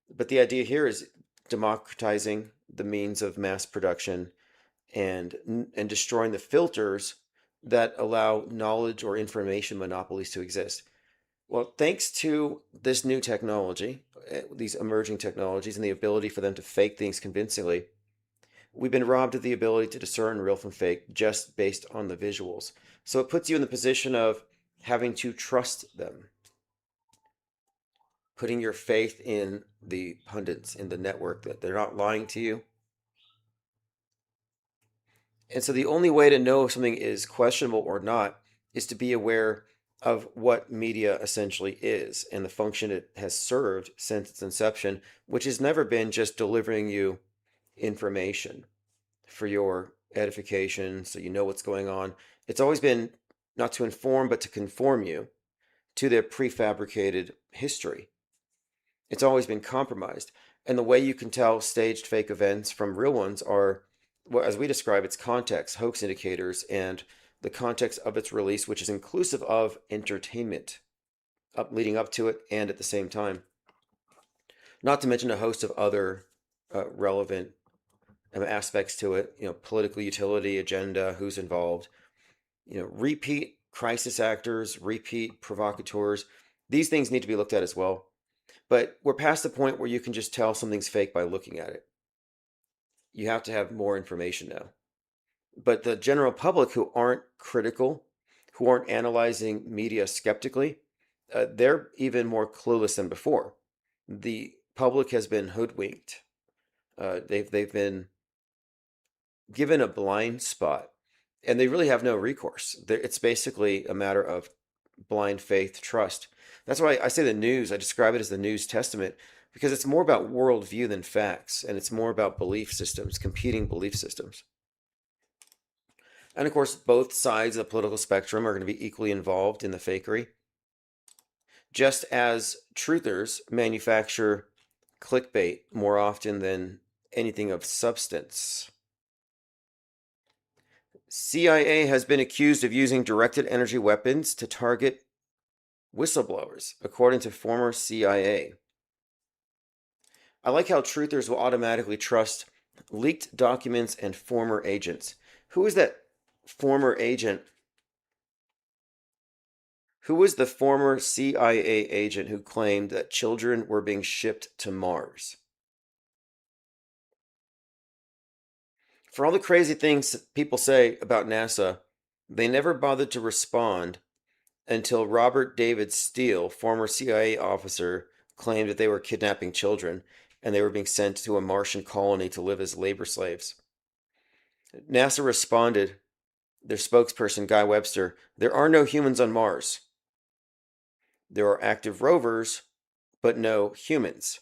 But the idea here is democratizing the means of mass production and destroying the filters that allow knowledge or information monopolies to exist. Well, thanks to this new technology, these emerging technologies, and the ability for them to fake things convincingly, we've been robbed of the ability to discern real from fake just based on the visuals. So it puts you in the position of having to trust them, putting your faith in the pundits, in the network, that they're not lying to you. And so the only way to know if something is questionable or not is to be aware of what media essentially is and the function it has served since its inception, which has never been just delivering you information for your edification so you know what's going on. It's always been not to inform, but to conform you to their prefabricated history. It's always been compromised. And the way you can tell staged fake events from real ones are, well, as we describe, its context, hoax indicators, and the context of its release, which is inclusive of entertainment, leading up to it and at the same time. Not to mention a host of other relevant aspects to it, political utility, agenda, who's involved, repeat crisis actors, repeat provocateurs. These things need to be looked at as well. But we're past the point where you can just tell something's fake by looking at it. You have to have more information now. But the general public who aren't critical, who aren't analyzing media skeptically, they're even more clueless than before. The public has been hoodwinked. They've been given a blind spot, and they really have no recourse. It's basically a matter of blind faith, trust. That's why I say the news, I describe it as the News Testament, because it's more about worldview than facts, and it's more about belief systems, competing belief systems. And of course, both sides of the political spectrum are going to be equally involved in the fakery. Just as truthers manufacture clickbait more often than anything of substance. CIA has been accused of using directed energy weapons to target whistleblowers, according to former CIA. I like how truthers will automatically trust leaked documents and former agents. Who is that former agent? Who was the former CIA agent who claimed that children were being shipped to Mars? For all the crazy things people say about NASA, they never bothered to respond until Robert David Steele, former CIA officer, claimed that they were kidnapping children and they were being sent to a Martian colony to live as labor slaves. NASA responded, their spokesperson, Guy Webster, there are no humans on Mars. There are active rovers, but no humans.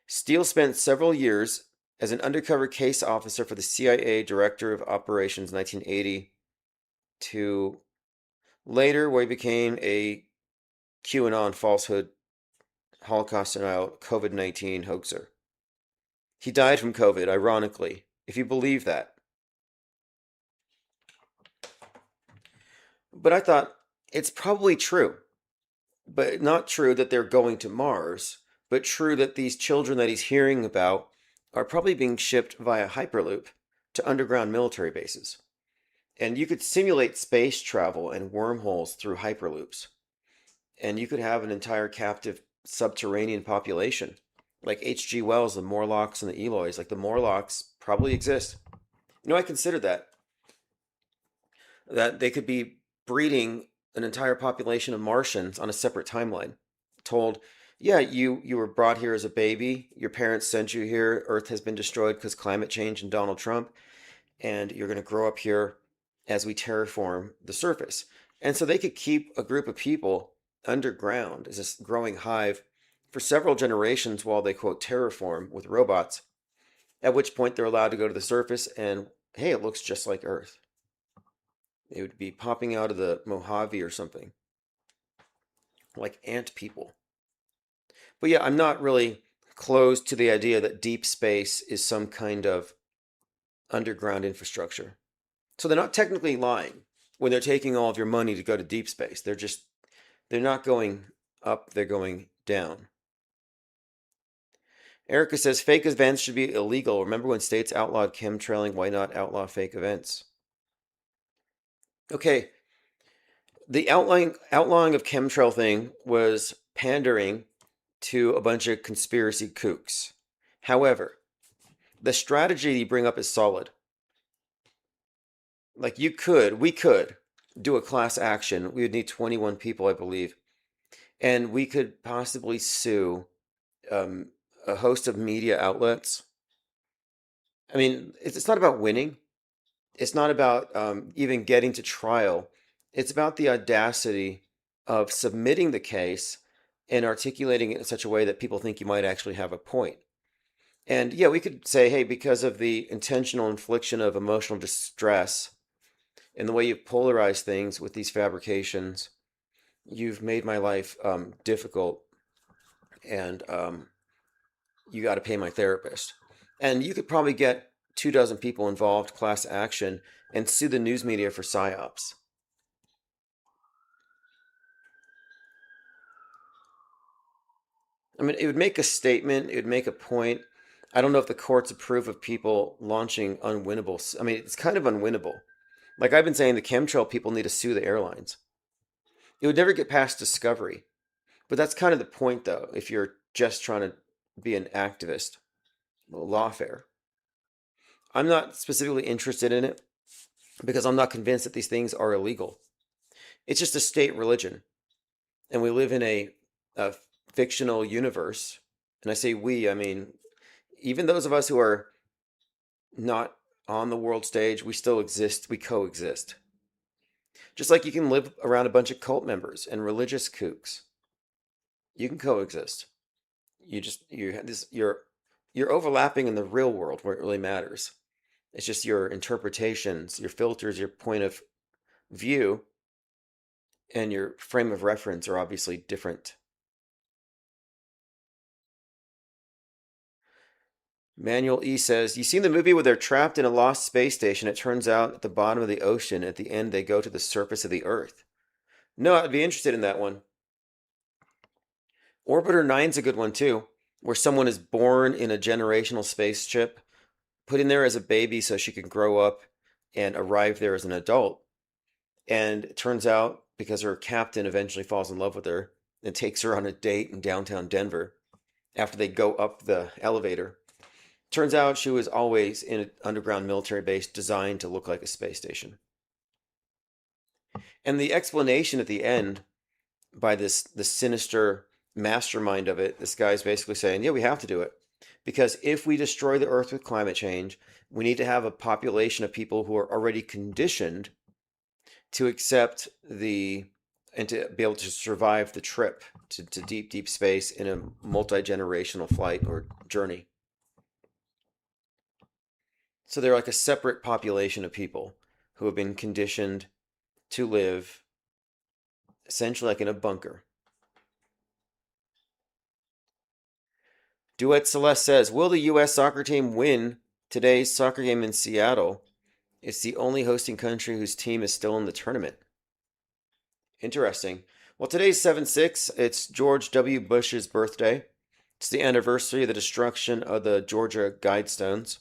Steele spent several years as an undercover case officer for the CIA Director of Operations 1980 to later where he became a QAnon falsehood, Holocaust denial, COVID-19 hoaxer. He died from COVID, ironically, if you believe that. But I thought it's probably true, but not true that they're going to Mars, but true that these children that he's hearing about are probably being shipped via Hyperloop to underground military bases. And you could simulate space travel and wormholes through Hyperloops. And you could have an entire captive subterranean population. Like H.G. Wells, the Morlocks and the Eloys. Like the Morlocks probably exist. I considered that. That they could be breeding an entire population of Martians on a separate timeline. Told, yeah, you were brought here as a baby. Your parents sent you here. Earth has been destroyed because climate change and Donald Trump. And you're going to grow up here as we terraform the surface. And so they could keep a group of people underground as this growing hive for several generations while they, quote, terraform with robots, at which point they're allowed to go to the surface and, hey, it looks just like Earth. They would be popping out of the Mojave or something, like ant people. But yeah, I'm not really closed to the idea that deep space is some kind of underground infrastructure. So they're not technically lying when they're taking all of your money to go to deep space. They're not going up, they're going down. Erica says fake events should be illegal. Remember when states outlawed chemtrailing? Why not outlaw fake events? Okay, the outlawing of chemtrail thing was pandering to a bunch of conspiracy kooks. However, the strategy you bring up is solid. Like we could do a class action. We would need 21 people, I believe. And we could possibly sue a host of media outlets. I mean, it's not about winning. It's not about even getting to trial. It's about the audacity of submitting the case and articulating it in such a way that people think you might actually have a point. And yeah, we could say, hey, because of the intentional infliction of emotional distress and the way you've polarized things with these fabrications, you've made my life difficult, and you got to pay my therapist. And you could probably get 24 people involved, class action, and sue the news media for psyops. I mean, it would make a statement, it would make a point. I don't know if the courts approve of people launching unwinnable. I mean, it's kind of unwinnable. Like I've been saying, the chemtrail people need to sue the airlines. It would never get past discovery. But that's kind of the point, though, if you're just trying to be an activist, lawfare. I'm not specifically interested in it because I'm not convinced that these things are illegal. It's just a state religion. And we live in a fictional universe. And I say we, I mean, even those of us who are not on the world stage, we still exist, we coexist. Just like you can live around a bunch of cult members and religious kooks. You can coexist. You're overlapping in the real world where it really matters. It's just your interpretations, your filters, your point of view, and your frame of reference are obviously different. Manuel E says, "You seen the movie where they're trapped in a lost space station? It turns out at the bottom of the ocean, at the end, they go to the surface of the Earth." No, I'd be interested in that one. Orbiter 9's a good one too, where someone is born in a generational spaceship, put in there as a baby so she can grow up and arrive there as an adult. And it turns out, because her captain eventually falls in love with her and takes her on a date in downtown Denver after they go up the elevator, turns out she was always in an underground military base designed to look like a space station. And the explanation at the end by the sinister mastermind of it, this guy's basically saying, yeah, we have to do it. Because if we destroy the Earth with climate change, we need to have a population of people who are already conditioned to accept and to be able to survive the trip to deep, deep space in a multi-generational flight or journey. So they're like a separate population of people who have been conditioned to live essentially like in a bunker. Duet Celeste says, will the U.S. soccer team win today's soccer game in Seattle? It's the only hosting country whose team is still in the tournament. Interesting. Well, today's 7/6. It's George W. Bush's birthday. It's the anniversary of the destruction of the Georgia Guidestones.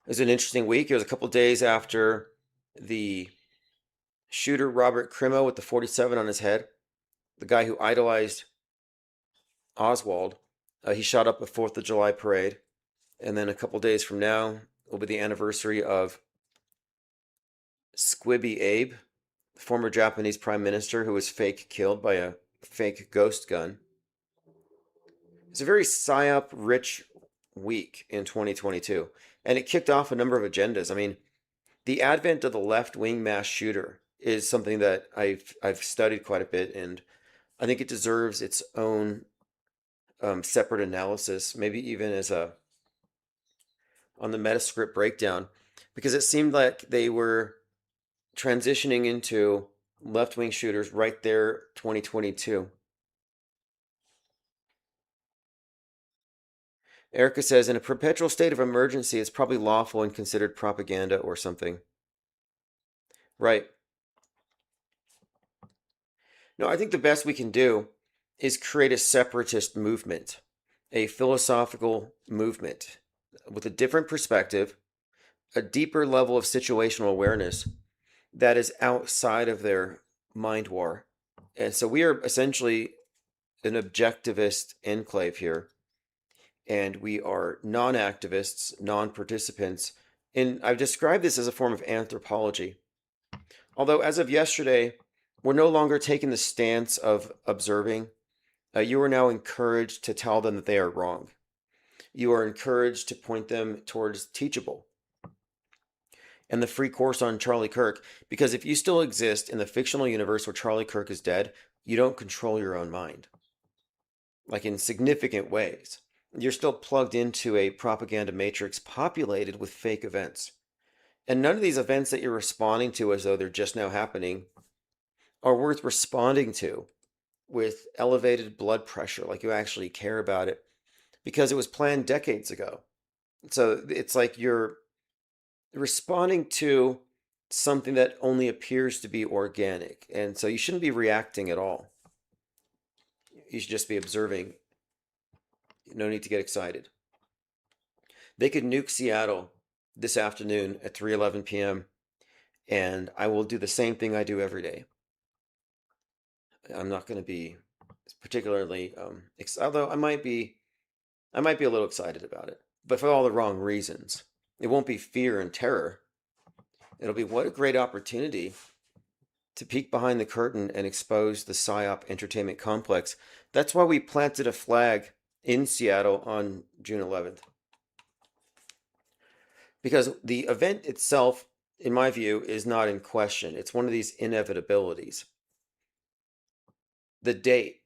It was an interesting week. It was a couple days after the shooter Robert Crimo with the 47 on his head, the guy who idolized Oswald. He shot up a 4th of July parade. And then a couple days from now will be the anniversary of Squibby Abe, the former Japanese prime minister who was fake killed by a fake ghost gun. It's a very psyop-rich week in 2022, and it kicked off a number of agendas. I mean, the advent of the left-wing mass shooter is something that I've studied quite a bit, and I think it deserves its own separate analysis, maybe even as on the Metascript breakdown, because it seemed like they were transitioning into left-wing shooters right there 2022. Erica says, in a perpetual state of emergency, it's probably lawful and considered propaganda or something. Right. No, I think the best we can do is create a separatist movement, a philosophical movement with a different perspective, a deeper level of situational awareness that is outside of their mind war. And so we are essentially an objectivist enclave here, and we are non-activists, non-participants. And I've described this as a form of anthropology. Although as of yesterday, we're no longer taking the stance of observing. You are now encouraged to tell them that they are wrong. You are encouraged to point them towards Teachable and the free course on Charlie Kirk, because if you still exist in the fictional universe where Charlie Kirk is dead, you don't control your own mind, like in significant ways. You're still plugged into a propaganda matrix populated with fake events. And none of these events that you're responding to as though they're just now happening are worth responding to with elevated blood pressure, like you actually care about it, because it was planned decades ago. So it's like you're responding to something that only appears to be organic. And so you shouldn't be reacting at all. You should just be observing. No need to get excited. They could nuke Seattle this afternoon at 3:11 p.m. and I will do the same thing I do every day. I'm not going to be particularly although I might be a little excited about it, but for all the wrong reasons. It won't be fear and terror. It'll be what a great opportunity to peek behind the curtain and expose the PSYOP entertainment complex. That's why we planted a flag in Seattle on June 11th. Because the event itself, in my view, is not in question. It's one of these inevitabilities. The date,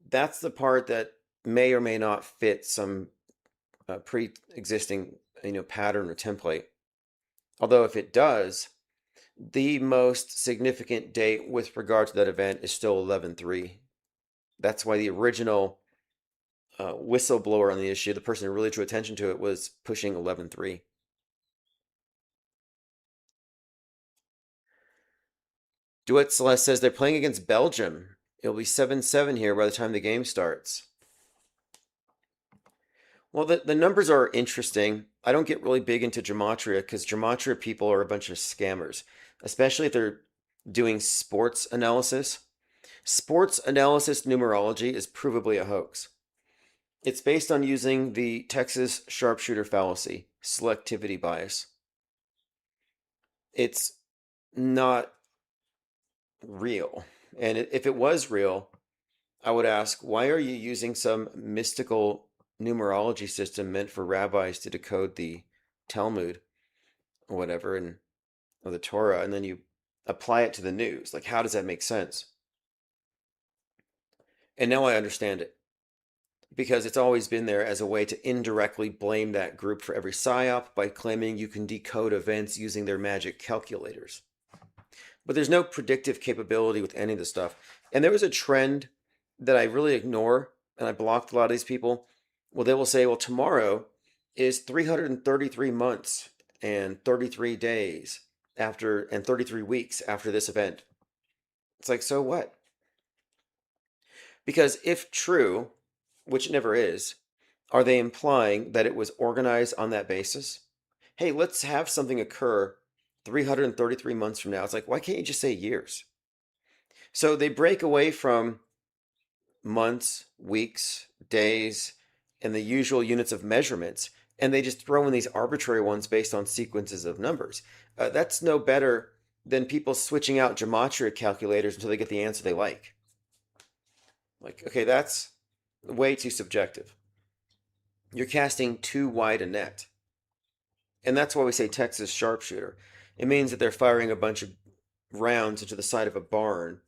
that's the part that may or may not fit some pre-existing pattern or template. Although if it does, the most significant date with regard to that event is still 11/3. That's why the original whistleblower on the issue, the person who really drew attention to it, was pushing 11-3. Duet Celeste says they're playing against Belgium. It'll be 7-7 here by the time the game starts. Well, the numbers are interesting. I don't get really big into gematria because gematria people are a bunch of scammers, especially if they're doing sports analysis. Sports analysis numerology is provably a hoax. It's based on using the Texas sharpshooter fallacy, selectivity bias. It's not real. And if it was real, I would ask, why are you using some mystical numerology system meant for rabbis to decode the Talmud or whatever, or the Torah, and then you apply it to the news? Like, how does that make sense? And now I understand it, because it's always been there as a way to indirectly blame that group for every psyop by claiming you can decode events using their magic calculators. But there's no predictive capability with any of this stuff. And there was a trend that I really ignore, and I blocked a lot of these people. Well, they will say, well, tomorrow is 333 months and 33 days after, and 33 weeks after this event. It's like, so what? Because if true, which it never is, are they implying that it was organized on that basis? Hey, let's have something occur 333 months from now. It's like, why can't you just say years? So they break away from months, weeks, days, and the usual units of measurements, and they just throw in these arbitrary ones based on sequences of numbers. That's no better than people switching out gematria calculators until they get the answer they like. Like, okay, that's way too subjective. You're casting too wide a net. And that's why we say Texas sharpshooter. It means that they're firing a bunch of rounds into the side of a barn,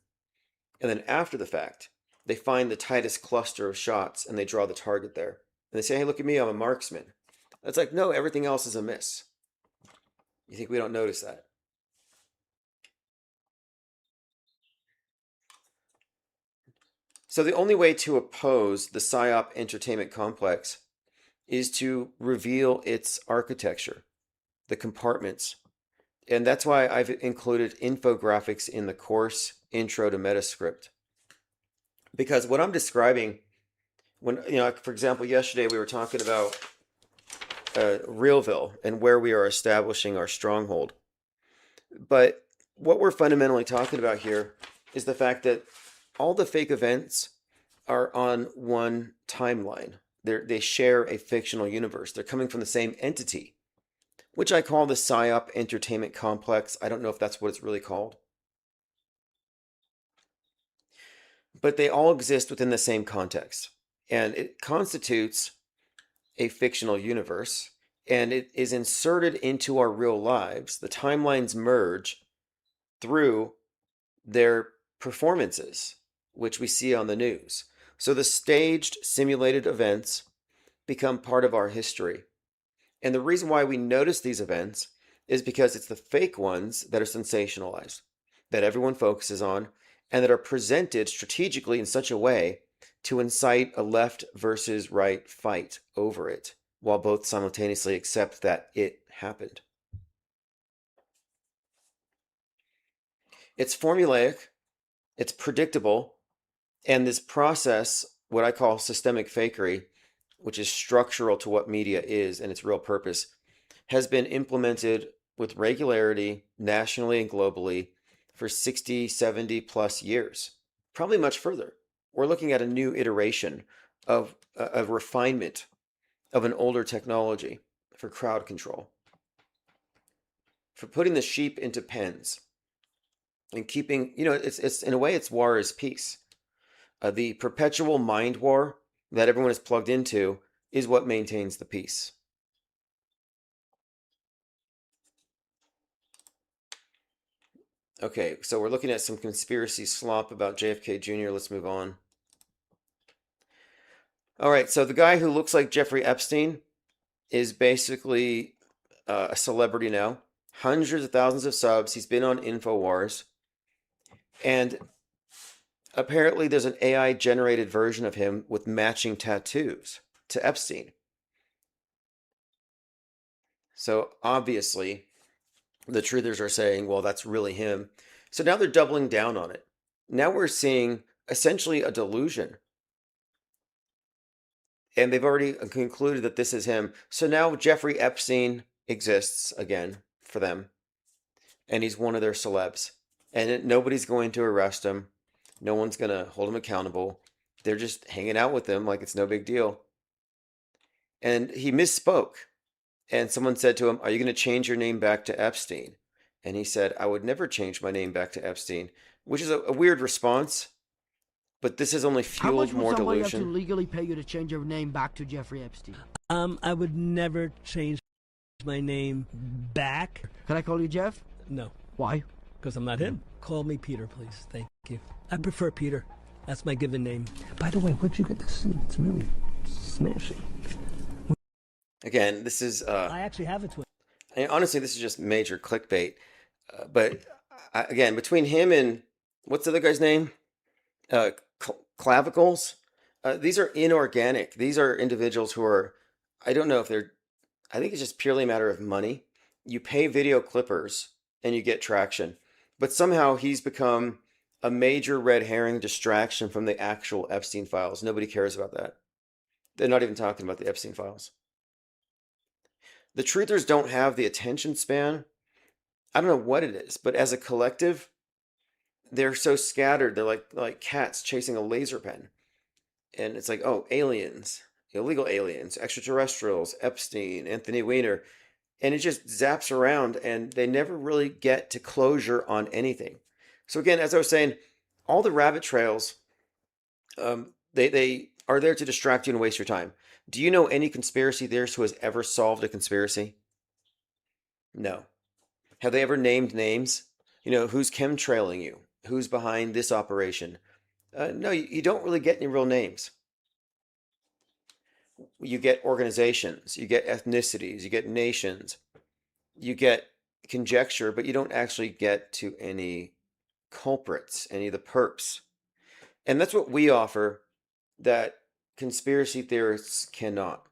and then after the fact, they find the tightest cluster of shots and they draw the target there. And they say, hey, look at me, I'm a marksman. It's like, no, everything else is a miss. You think we don't notice that? So the only way to oppose the PSYOP entertainment complex is to reveal its architecture, the compartments. And that's why I've included infographics in the course Intro to Metascript. Because what I'm describing, when, for example, yesterday we were talking about Realville and where we are establishing our stronghold. But what we're fundamentally talking about here is the fact that all the fake events are on one timeline. They share a fictional universe. They're coming from the same entity, which I call the PSYOP entertainment complex. I don't know if that's what it's really called. But they all exist within the same context. And it constitutes a fictional universe, and it is inserted into our real lives. The timelines merge through their performances, which we see on the news. So the staged, simulated events become part of our history. And the reason why we notice these events is because it's the fake ones that are sensationalized, that everyone focuses on, and that are presented strategically in such a way to incite a left versus right fight over it, while both simultaneously accept that it happened. It's formulaic, it's predictable, and this process, what I call systemic fakery, which is structural to what media is and its real purpose, has been implemented with regularity nationally and globally for 60, 70 plus years, probably much further. We're looking at a new iteration of a refinement of an older technology for crowd control, for putting the sheep into pens and keeping, it's in a way, it's war is peace. The perpetual mind war that everyone is plugged into is what maintains the peace. Okay, so we're looking at some conspiracy slop about JFK Jr. Let's move on. All right, so the guy who looks like Jeffrey Epstein is basically a celebrity now. Hundreds of thousands of subs. He's been on InfoWars. And Apparently, there's an AI generated version of him with matching tattoos to Epstein. So obviously, the truthers are saying, well, that's really him. So now they're doubling down on it. Now we're seeing essentially a delusion. And they've already concluded that this is him. So now Jeffrey Epstein exists again for them. And he's one of their celebs. And nobody's going to arrest him. No one's going to hold him accountable. They're just hanging out with him like it's no big deal. And he misspoke. And someone said to him, "Are you going to change your name back to Epstein?" And he said, "I would never change my name back to Epstein," which is a weird response, but this has only How much fueled would more somebody have to delusion. legally pay you to change your name back to Jeffrey Epstein? I would never change my name back. Can I call you Jeff? No, Why? because I'm not him. Call me Peter, please. Thank you. I prefer Peter. That's my given name. By the way, where'd you get this suit? It's really smashing. Again, this is, I actually have a twin. honestly, this is just major clickbait. But again, between him and what's the other guy's name? Clavicles. These are inorganic. These are individuals who are, I don't know if they're, I think it's just purely a matter of money. You pay video clippers and you get traction. But somehow he's become a major red herring distraction from the actual Epstein files. Nobody cares about that. They're not even talking about the Epstein files. The truthers don't have the attention span. I don't know what it is, but as a collective, they're so scattered. They're like cats chasing a laser pen. And it's like, oh, aliens, illegal aliens, extraterrestrials, Epstein, Anthony Weiner. And it just zaps around and they never really get to closure on anything. So again, as I was saying, all the rabbit trails, they are there to distract you and waste your time. Do you know any conspiracy theorist who has ever solved a conspiracy? No. Have they ever named names? You know, who's chemtrailing you? Who's behind this operation? No, you don't really get any real names. You get organizations, you get ethnicities, you get nations, you get conjecture, but you don't actually get to any culprits, any of the perps. And that's what we offer that conspiracy theorists cannot.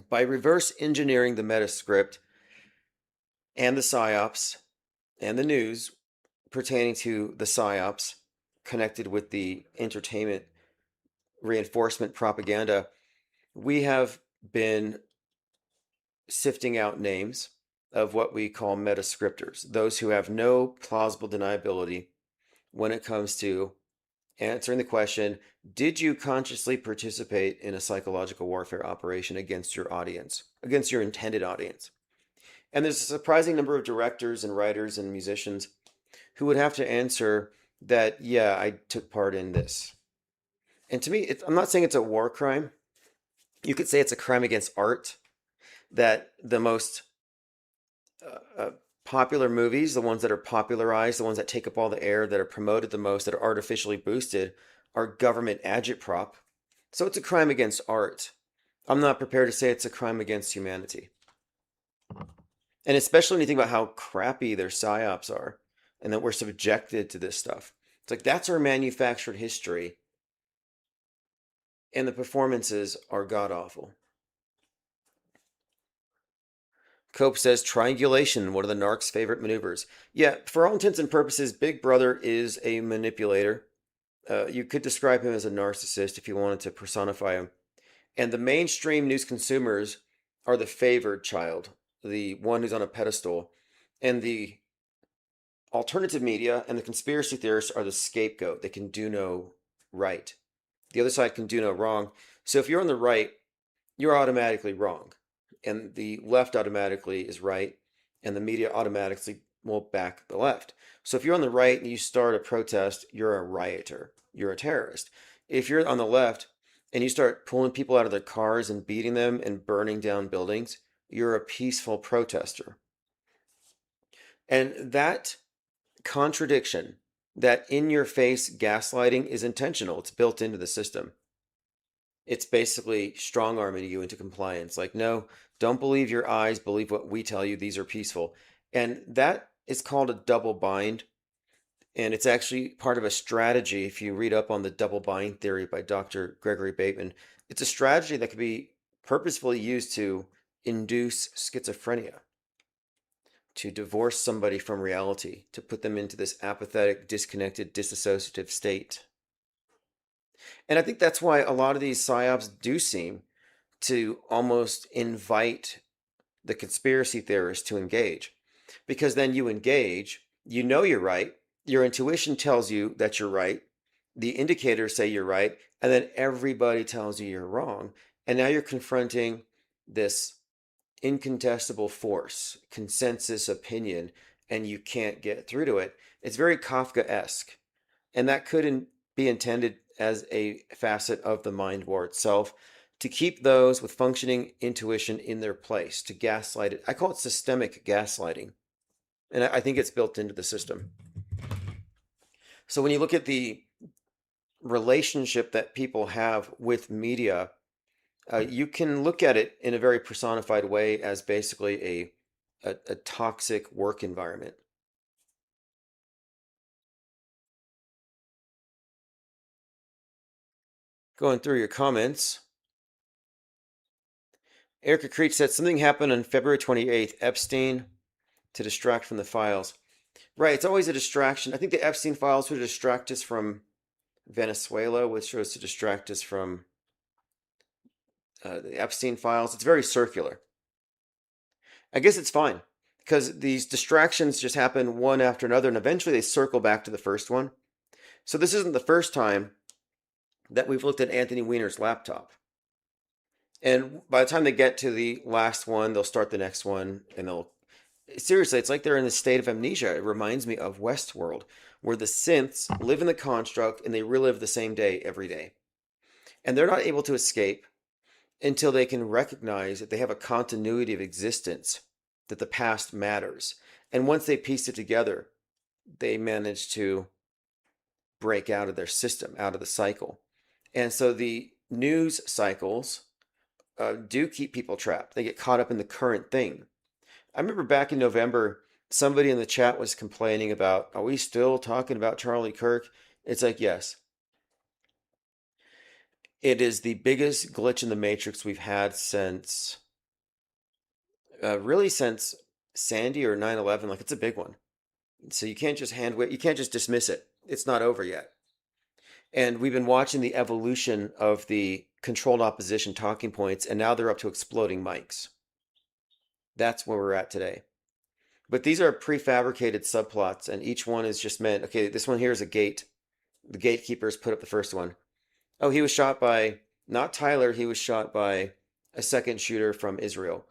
By reverse engineering the metascript and the psyops and the news pertaining to the psyops connected with the entertainment reinforcement propaganda, we have been sifting out names of what we call metascriptors, those who have no plausible deniability when it comes to answering the question, did you consciously participate in a psychological warfare operation against your audience, against your intended audience? And there's a surprising number of directors and writers and musicians who would have to answer that, yeah, I took part in this. And to me, I'm not saying it's a war crime. You could say it's a crime against art, that the most popular movies, the ones that are popularized, the ones that take up all the air, that are promoted the most, that are artificially boosted, are government agitprop. So it's a crime against art. I'm not prepared to say it's a crime against humanity. And especially when you think about how crappy their psyops are and that we're subjected to this stuff. It's like that's our manufactured history. And the performances are god awful. Cope says triangulation, one of the narc's favorite maneuvers. Yeah, for all intents and purposes, Big Brother is a manipulator. You could describe him as a narcissist if you wanted to personify him. And the mainstream news consumers are the favored child, the one who's on a pedestal. And the alternative media and the conspiracy theorists are the scapegoat. They can do no right. The other side can do no wrong. So if you're on the right, you're automatically wrong. And the left automatically is right. And the media automatically will back the left. So if you're on the right and you start a protest, you're a rioter. You're a terrorist. If you're on the left and you start pulling people out of their cars and beating them and burning down buildings, you're a peaceful protester. And that contradiction, that in-your-face gaslighting, is intentional. It's built into the system. It's basically strong-arming you into compliance. Like, no, don't believe your eyes, believe what we tell you. These are peaceful. And that is called a double bind. And it's actually part of a strategy. If you read up on the double bind theory by Dr. Gregory Bateman, it's a strategy that can be purposefully used to induce schizophrenia, to divorce somebody from reality, to put them into this apathetic, disconnected, disassociative state. And I think that's why a lot of these psyops do seem to almost invite the conspiracy theorists to engage. Because then you engage, you know you're right, your intuition tells you that you're right, the indicators say you're right, and then everybody tells you you're wrong. And now you're confronting this incontestable force, consensus opinion, and you can't get through to it. It's very Kafka-esque. And that could be intended as a facet of the mind war itself, to keep those with functioning intuition in their place, to gaslight it. I call it systemic gaslighting. And I think it's built into the system. So when you look at the relationship that people have with media, you can look at it in a very personified way as basically a toxic work environment. Going through your comments, Erica Creech said something happened on February 28th, Epstein to distract from the files. Right, it's always a distraction. I think the Epstein files were to distract us from Venezuela, which was to distract us from the Epstein files. It's very circular. I guess it's fine because these distractions just happen one after another, and eventually they circle back to the first one. So this isn't the first time that we've looked at Anthony Weiner's laptop. And by the time they get to the last one, they'll start the next one, and they'll seriously, it's like they're in a state of amnesia. It reminds me of Westworld, where the synths live in the construct and they relive the same day every day. And they're not able to escape until they can recognize that they have a continuity of existence, that the past matters. And once they piece it together, they manage to break out of their system, out of the cycle. And so the news cycles do keep people trapped. They get caught up in the current thing. I remember back in November, somebody in the chat was complaining about, are we still talking about Charlie Kirk? It's like, yes. It is the biggest glitch in the matrix we've had since, really since Sandy or 9/11. Like, it's a big one. So you can't just you can't just dismiss it. It's not over yet. And we've been watching the evolution of the controlled opposition talking points, and now they're up to exploding mics. That's where we're at today. But these are prefabricated subplots, and each one is just meant, okay, this one here is a gate. The gatekeepers put up the first one. Oh, he was shot by, not Tyler, he was shot by a second shooter from Israel.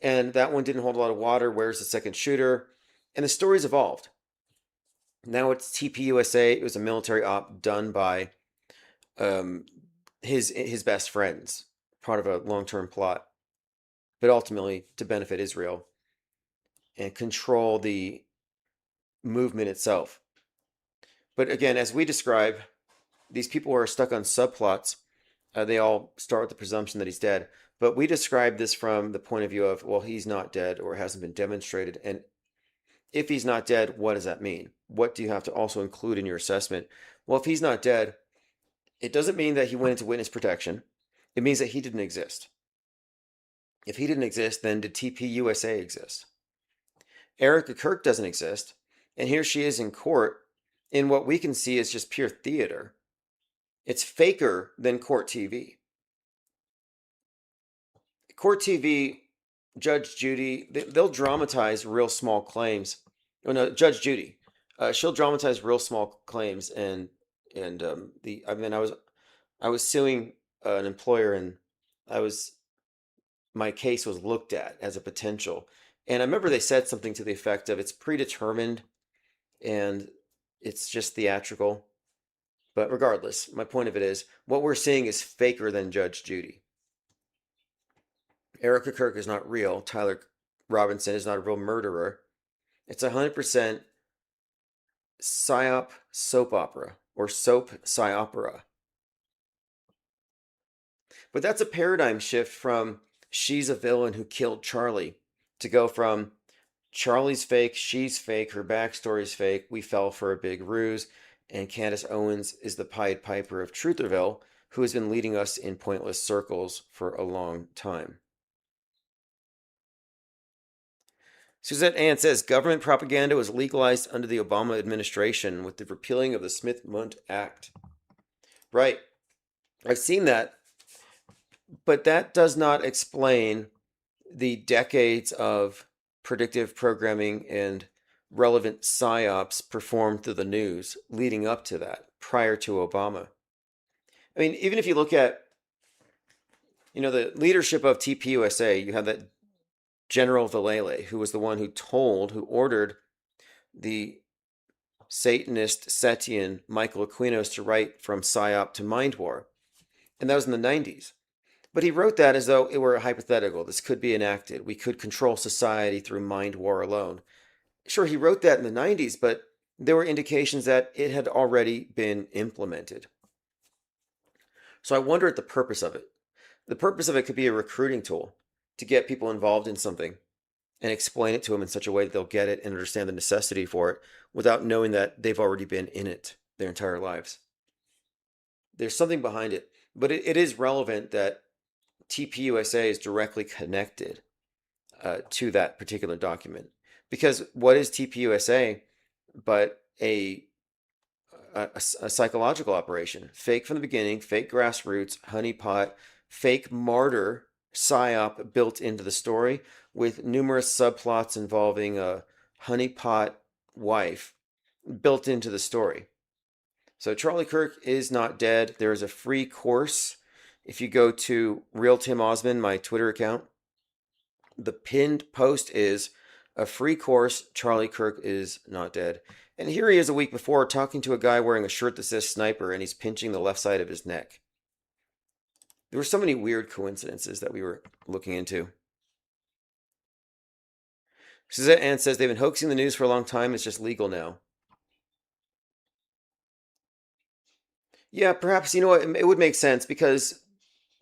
And that one didn't hold a lot of water. Where's the second shooter? And the story's evolved. Now it's TPUSA. It was a military op done by his best friends, part of a long-term plot, but ultimately to benefit Israel and control the movement itself. But again, as we describe, these people who are stuck on subplots, they all start with the presumption that he's dead. But we describe this from the point of view of, well, he's not dead or hasn't been demonstrated. And if he's not dead, what does that mean? What do you have to also include in your assessment? Well, if he's not dead, it doesn't mean that he went into witness protection. It means that he didn't exist. If he didn't exist, then did TPUSA exist? Erica Kirk doesn't exist, and here she is in court in what we can see is just pure theater. It's faker than court TV. Court TV, Judge Judy, they'll dramatize real small claims. Oh no, Judge Judy, she'll dramatize real small claims, and I was suing an employer, and my case was looked at as a potential. And I remember they said something to the effect of it's predetermined and it's just theatrical. But regardless, my point of it is what we're seeing is faker than Judge Judy. Erica Kirk is not real. Tyler Robinson is not a real murderer. It's 100% psyop soap opera or soap psyopera. But that's a paradigm shift from she's a villain who killed Charlie to go from Charlie's fake, she's fake, her backstory's fake, we fell for a big ruse, and Candace Owens is the Pied Piper of Trutherville, who has been leading us in pointless circles for a long time. Suzette Ann says government propaganda was legalized under the Obama administration with the repealing of the Smith-Mundt Act. Right. I've seen that, but that does not explain the decades of predictive programming and relevant psyops performed through the news leading up to that, prior to Obama. I mean, even if you look at, the leadership of TPUSA, you have that General Vallely, who was the one who ordered the Satanist Setian Michael Aquinos to write From PSYOP to Mind War. And that was in the 90s. But he wrote that as though it were a hypothetical. This could be enacted. We could control society through mind war alone. Sure, he wrote that in the 90s, but there were indications that it had already been implemented. So I wonder at the purpose of it. The purpose of it could be a recruiting tool to get people involved in something and explain it to them in such a way that they'll get it and understand the necessity for it without knowing that they've already been in it their entire lives. There's something behind it, but it is relevant that TPUSA is directly connected to that particular document. Because what is TPUSA but a psychological operation? Fake from the beginning, fake grassroots, honeypot, fake martyr psyop built into the story with numerous subplots involving a honeypot wife built into the story. So Charlie Kirk is not dead. There is a free course. If you go to Real Tim Osmond, my Twitter account, the pinned post is a free course. Charlie Kirk is not dead. And here he is a week before talking to a guy wearing a shirt that says sniper, and he's pinching the left side of his neck. There were so many weird coincidences that we were looking into. Suzette Ann says they've been hoaxing the news for a long time. It's just legal now. Yeah, perhaps, it would make sense because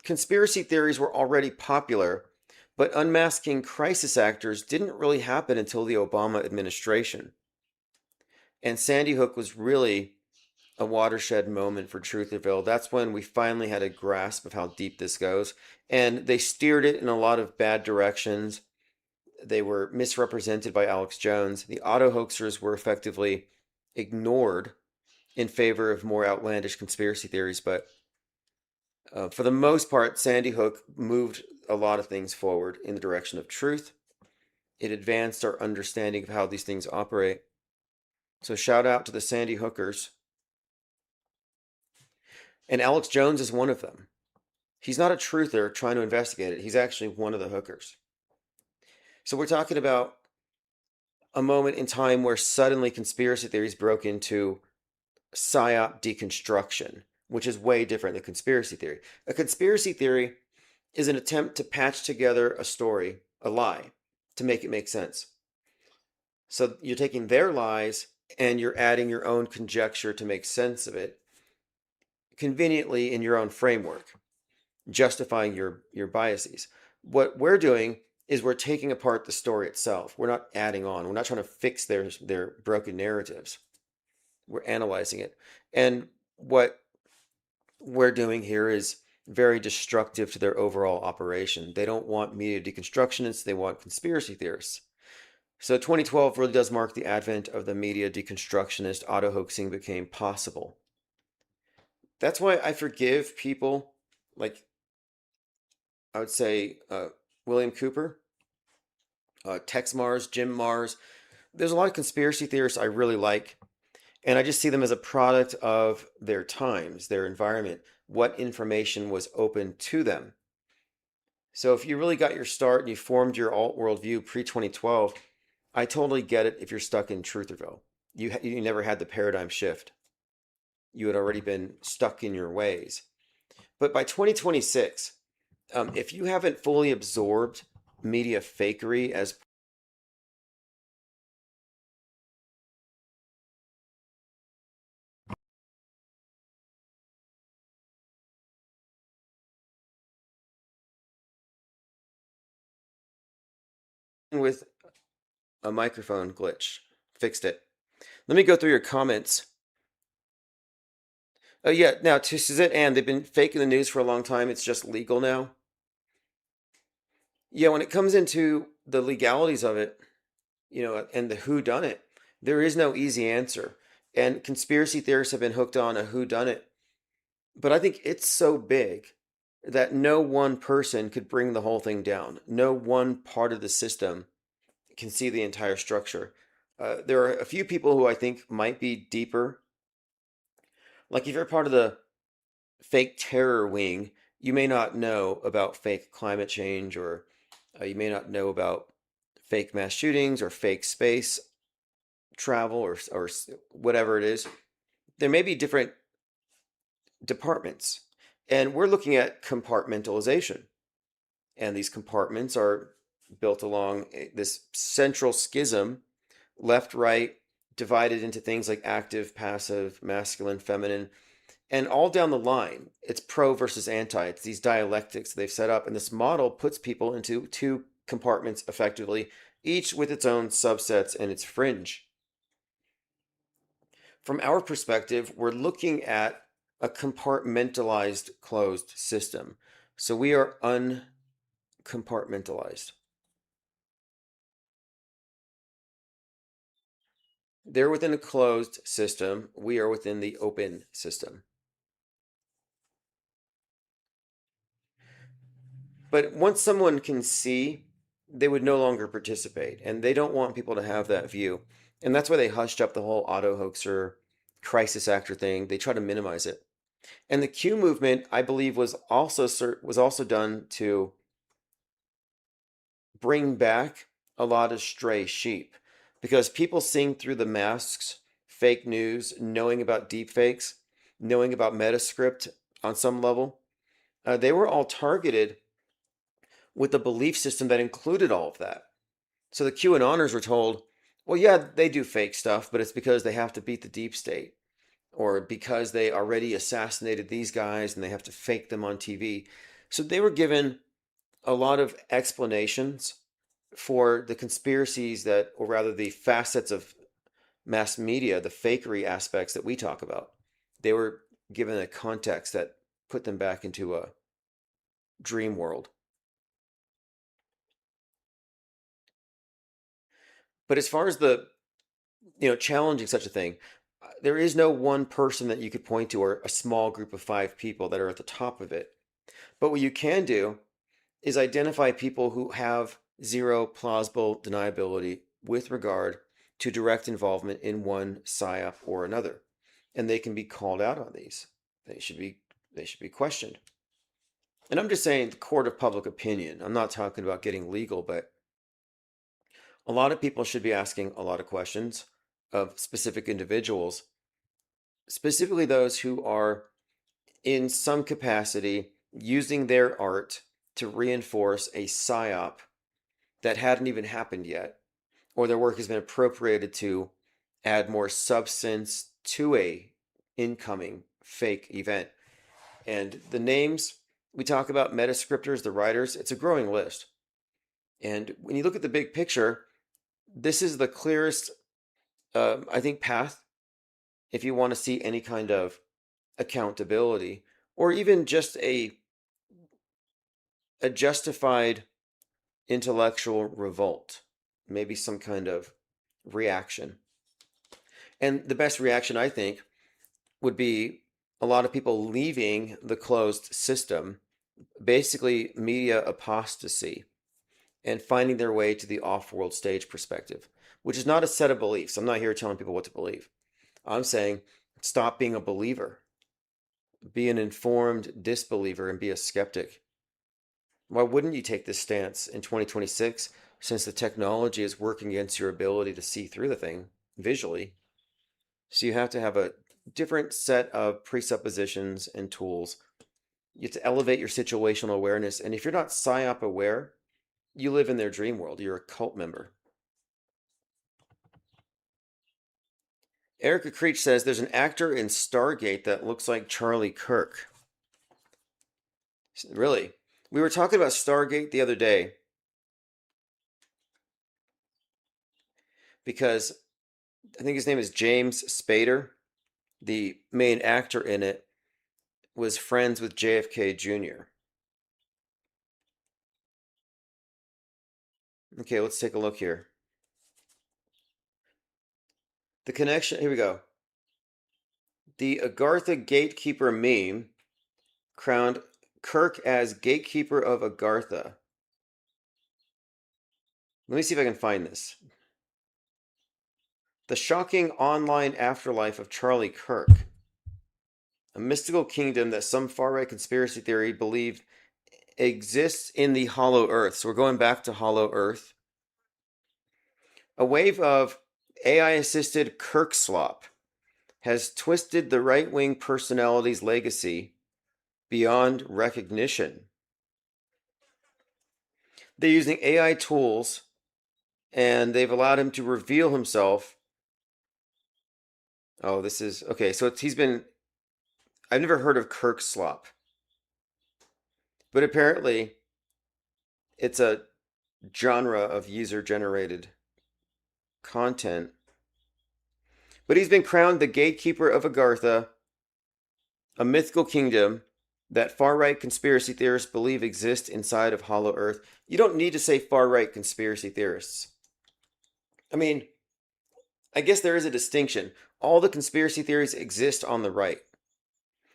conspiracy theories were already popular, but unmasking crisis actors didn't really happen until the Obama administration. And Sandy Hook was really a watershed moment for Trutherville. That's when we finally had a grasp of how deep this goes. And they steered it in a lot of bad directions. They were misrepresented by Alex Jones. The auto hoaxers were effectively ignored in favor of more outlandish conspiracy theories. But for the most part, Sandy Hook moved a lot of things forward in the direction of truth. It advanced our understanding of how these things operate. So shout out to the Sandy Hookers. And Alex Jones is one of them. He's not a truther trying to investigate it. He's actually one of the hookers. So we're talking about a moment in time where suddenly conspiracy theories broke into psyop deconstruction, which is way different than conspiracy theory. A conspiracy theory is an attempt to patch together a story, a lie, to make it make sense. So you're taking their lies and you're adding your own conjecture to make sense of it, conveniently in your own framework, justifying your biases. What we're doing is we're taking apart the story itself. We're not adding on. We're not trying to fix their broken narratives. We're analyzing it. And what we're doing here is very destructive to their overall operation. They don't want media deconstructionists. They want conspiracy theorists. So 2012 really does mark the advent of the media deconstructionist. Auto hoaxing became possible. That's why I forgive people like, I would say, William Cooper, Tex Mars, Jim Mars. There's a lot of conspiracy theorists I really like, and I just see them as a product of their times, their environment, what information was open to them. So if you really got your start and you formed your alt worldview pre-2012, I totally get it if you're stuck in Trutherville. You never had the paradigm shift. You had already been stuck in your ways. But by 2026, if you haven't fully absorbed media fakery as with a microphone glitch. Fixed it. Let me go through your comments. Oh yeah, now to Suzette Ann, they've been faking the news for a long time. It's just legal now. Yeah, when it comes into the legalities of it, and the who done it, there is no easy answer. And conspiracy theorists have been hooked on a who done it. But I think it's so big that no one person could bring the whole thing down. No one part of the system can see the entire structure. There are a few people who I think might be deeper. Like if you're part of the fake terror wing, you may not know about fake climate change, or you may not know about fake mass shootings or fake space travel, or whatever it is. There may be different departments, and we're looking at compartmentalization. And these compartments are built along this central schism, left, right, divided into things like active, passive, masculine, feminine, and all down the line, it's pro versus anti. It's these dialectics they've set up, and this model puts people into two compartments effectively, each with its own subsets and its fringe. From our perspective, we're looking at a compartmentalized closed system. So we are uncompartmentalized. They're within a closed system. We are within the open system. But once someone can see, they would no longer participate. And they don't want people to have that view. And that's why they hushed up the whole auto hoaxer, crisis actor thing. They try to minimize it. And the Q movement, I believe, was also done to bring back a lot of stray sheep, because people seeing through the masks, fake news, knowing about deep fakes, knowing about Metascript on some level, they were all targeted with a belief system that included all of that. So the QAnoners were told, well, yeah, they do fake stuff, but it's because they have to beat the deep state, or because they already assassinated these guys and they have to fake them on TV. So they were given a lot of explanations for the conspiracies that, or rather the facets of mass media, the fakery aspects that we talk about. They were given a context that put them back into a dream world. But as far as the, challenging such a thing, there is no one person that you could point to, or a small group of 5 people that are at the top of it. But what you can do is identify people who have zero plausible deniability with regard to direct involvement in one PSYOP or another. And they can be called out on these. They should be questioned. And I'm just saying the court of public opinion. I'm not talking about getting legal, but a lot of people should be asking a lot of questions of specific individuals, specifically those who are in some capacity using their art to reinforce a PSYOP that hadn't even happened yet, or their work has been appropriated to add more substance to a incoming fake event. And the names we talk about, metascriptors, the writers, it's a growing list. And when you look at the big picture, this is the clearest, I think, path if you want to see any kind of accountability, or even just a justified intellectual revolt, maybe some kind of reaction. And the best reaction, I think, would be a lot of people leaving the closed system, basically media apostasy, and finding their way to the off-world stage perspective, which is not a set of beliefs. I'm not here telling people what to believe. I'm saying stop being a believer. Be an informed disbeliever and be a skeptic. Why wouldn't you take this stance in 2026, since the technology is working against your ability to see through the thing visually? So you have to have a different set of presuppositions and tools. You have to elevate your situational awareness. And if you're not PSYOP aware, you live in their dream world. You're a cult member. Erica Creech says there's an actor in Stargate that looks like Charlie Kirk. Really? We were talking about Stargate the other day. because I think his name is James Spader. The main actor in it was friends with JFK Jr. Okay, let's take a look here. The connection, here we go. The Agartha gatekeeper meme crowned Kirk as gatekeeper of Agartha. Let me see if I can find this. The shocking online afterlife of Charlie Kirk. A mystical kingdom that some far-right conspiracy theory believed exists in the Hollow Earth. So we're going back to Hollow Earth. A wave of AI-assisted Kirk slop has twisted the right-wing personality's legacy beyond recognition. They're using AI tools, and they've allowed him to reveal himself. Oh, this is okay. So he's been. I've never heard of Kirk slop, but apparently, it's a genre of user-generated content. But he's been crowned the gatekeeper of Agartha, a mythical kingdom that far-right conspiracy theorists believe exists inside of Hollow Earth. You don't need to say far-right conspiracy theorists. I mean, I guess there is a distinction. All the conspiracy theories exist on the right.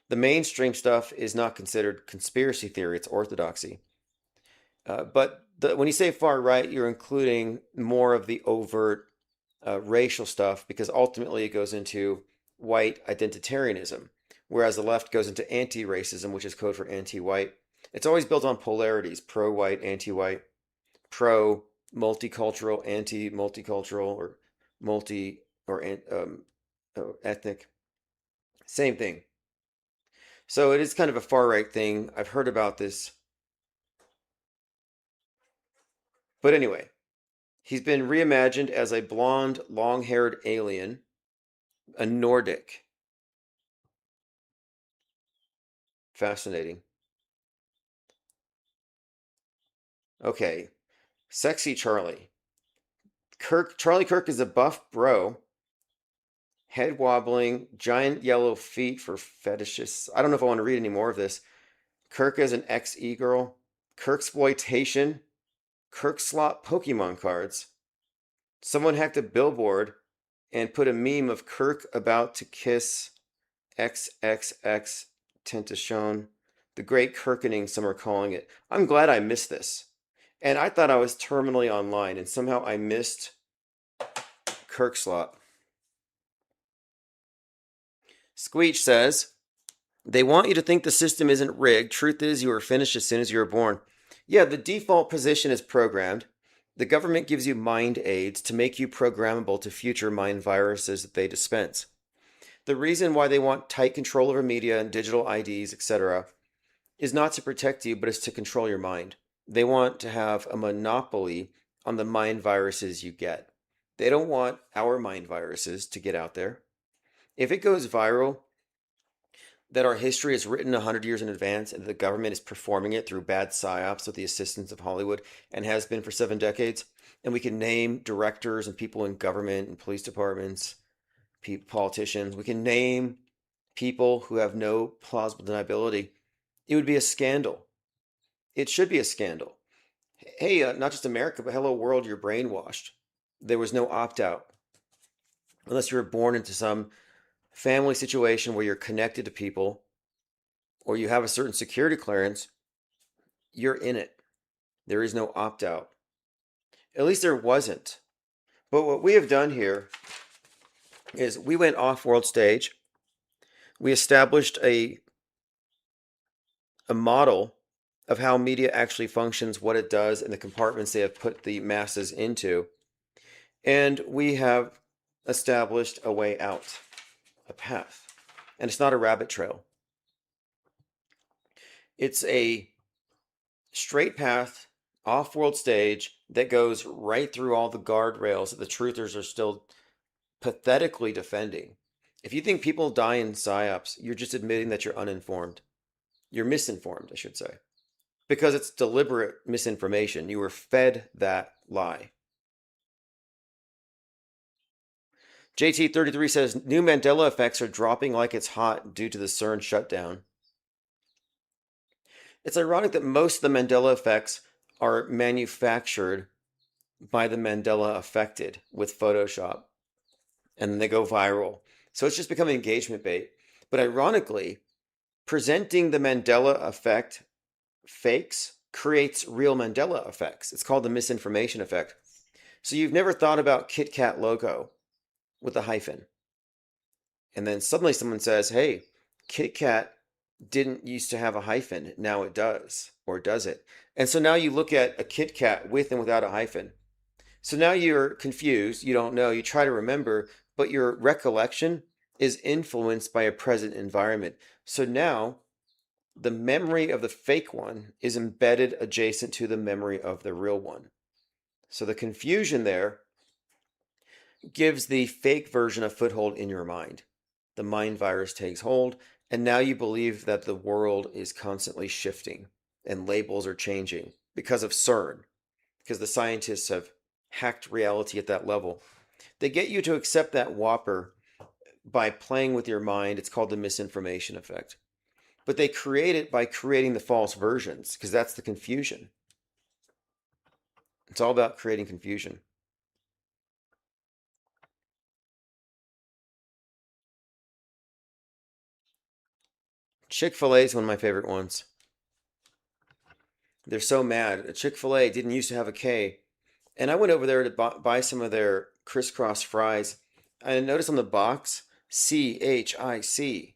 The mainstream stuff is not considered conspiracy theory, it's orthodoxy. But when you say far right, you're including more of the overt racial stuff, because ultimately it goes into white identitarianism, whereas the left goes into anti-racism, which is code for anti-white. It's always built on polarities: pro-white, anti-white, pro-multicultural, anti-multicultural, or multi or ethnic. Same thing. So it is kind of a far-right thing. I've heard about this. But anyway, he's been reimagined as a blonde, long-haired alien, a Nordic. Fascinating. Okay, sexy Charlie. Charlie Kirk is a buff bro, head wobbling, giant yellow feet for fetishists. I don't know if I want to read any more of this. Kirk as an ex-e-girl, Kirksploitation, Kirk slot Pokemon cards. Someone hacked a billboard and put a meme of Kirk about to kiss XXX Tentashon. The Great Kirkening, some are calling it. I'm glad I missed this. And I thought I was terminally online, and somehow I missed Kirk slot. Squeech says, they want you to think the system isn't rigged. Truth is, you were finished as soon as you were born. Yeah, the default position is programmed. The government gives you mind aids to make you programmable to future mind viruses that they dispense. The reason why they want tight control over media and digital IDs, etc., is not to protect you, but is to control your mind. They want to have a monopoly on the mind viruses you get. They don't want our mind viruses to get out there. If it goes viral, that our history is written 100 years in advance and the government is performing it through bad psyops with the assistance of Hollywood and has been for 7 decades, and we can name directors and people in government and police departments, politicians, we can name people who have no plausible deniability, it would be a scandal. It should be a scandal. Hey, not just America, but hello world, you're brainwashed. There was no opt-out. Unless you were born into some family situation where you're connected to people or you have a certain security clearance, you're in it. There is no opt-out. At least there wasn't. But what we have done here is we went off-world stage. We established a model of how media actually functions, what it does, and the compartments they have put the masses into. And we have established a way out, a path. And it's not a rabbit trail. It's a straight path, off-world stage that goes right through all the guardrails that the truthers are still pathetically defending. If you think people die in psyops, you're just admitting that you're uninformed. You're misinformed, I should say. Because it's deliberate misinformation. You were fed that lie. JT33 says new Mandela effects are dropping like it's hot due to the CERN shutdown. It's ironic that most of the Mandela effects are manufactured by the Mandela affected with Photoshop, and then they go viral. So it's just becoming engagement bait. But ironically, presenting the Mandela effect fakes creates real Mandela effects. It's called the misinformation effect. So you've never thought about Kit Kat logo with a hyphen. And then suddenly someone says, hey, Kit Kat didn't used to have a hyphen. Now it does. Or does it? And so now you look at a Kit Kat with and without a hyphen. So now you're confused. You don't know. You try to remember, but your recollection is influenced by a present environment. So now the memory of the fake one is embedded adjacent to the memory of the real one. So the confusion there gives the fake version a foothold in your mind. The mind virus takes hold, and now you believe that the world is constantly shifting and labels are changing because of CERN, because the scientists have hacked reality at that level. They get you to accept that whopper by playing with your mind. It's called the misinformation effect. But they create it by creating the false versions, because that's the confusion. It's all about creating confusion. Chick-fil-A is one of my favorite ones. They're so mad. Chick-fil-A didn't used to have a K. And I went over there to buy some of their crisscross fries. I noticed on the box, CHIC.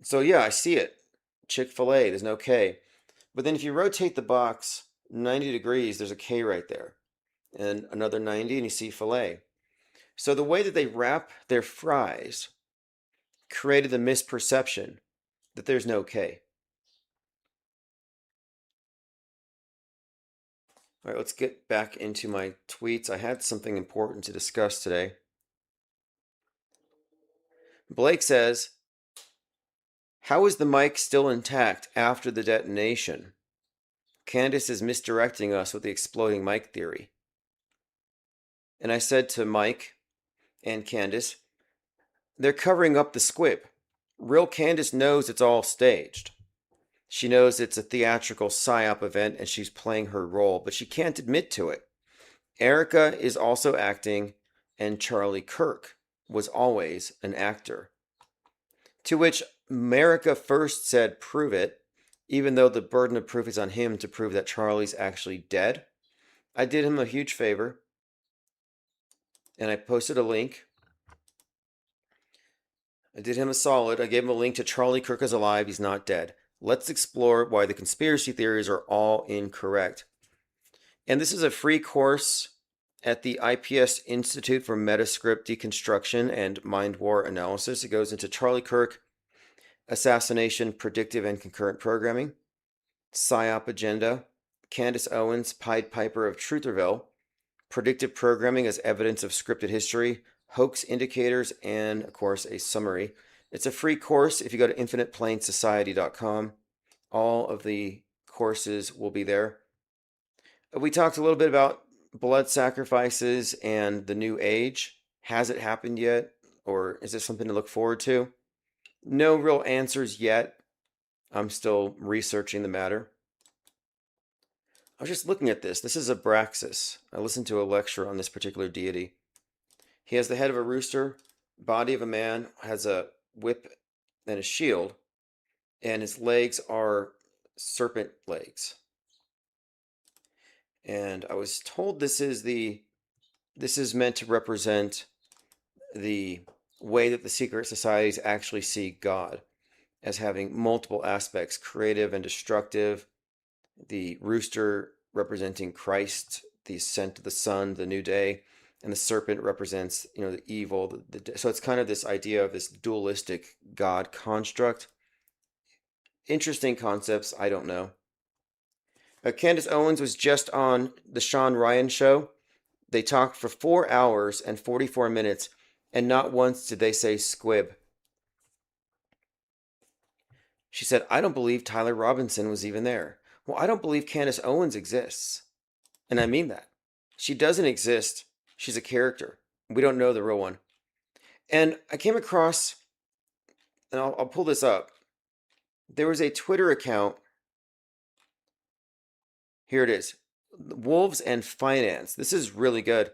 So yeah, I see it. Chick-fil-A, there's no K. But then if you rotate the box 90 degrees, there's a K right there. And another 90 and you see filet. So the way that they wrap their fries created the misperception that there's no K. All right, let's get back into my tweets. I had something important to discuss today. Blake says, how is the mic still intact after the detonation? Candace is misdirecting us with the exploding mic theory. And I said to Mike and Candace, they're covering up the squib. Real Candace knows it's all staged. She knows it's a theatrical psyop event and she's playing her role, but she can't admit to it. Erica is also acting, and Charlie Kirk was always an actor. To which America first said, prove it, even though the burden of proof is on him to prove that Charlie's actually dead. I did him a huge favor, and I posted a link. I did him a solid. I gave him a link to Charlie Kirk is alive. He's not dead. Let's explore why the conspiracy theories are all incorrect. And this is a free course at the IPS Institute for Metascript Deconstruction and Mind War Analysis. It goes into Charlie Kirk, assassination, predictive and concurrent programming, PSYOP agenda, Candace Owens, Pied Piper of Trutherville, predictive programming as evidence of scripted history, hoax indicators, and, of course, a summary. It's a free course if you go to infiniteplainsociety.com. All of the courses will be there. We talked a little bit about blood sacrifices and the new age. Has it happened yet? Or is this something to look forward to? No real answers yet. I'm still researching the matter. I was just looking at this. This is Abraxas. I listened to a lecture on this particular deity. He has the head of a rooster, body of a man, has a whip and a shield, and his legs are serpent legs. And I was told this is meant to represent the way that the secret societies actually see God, as having multiple aspects, creative and destructive. The rooster representing Christ, the ascent of the sun, the new day, and the serpent represents, the evil. So it's kind of this idea of this dualistic God construct. Interesting concepts. I don't know. Candace Owens was just on the Sean Ryan show. They talked for 4 hours and 44 minutes, and not once did they say squib. She said, I don't believe Tyler Robinson was even there. Well, I don't believe Candace Owens exists. And I mean that. She doesn't exist. She's a character. We don't know the real one. And I came across, and I'll pull this up. There was a Twitter account. Here it is. Wolves and Finance. This is really good.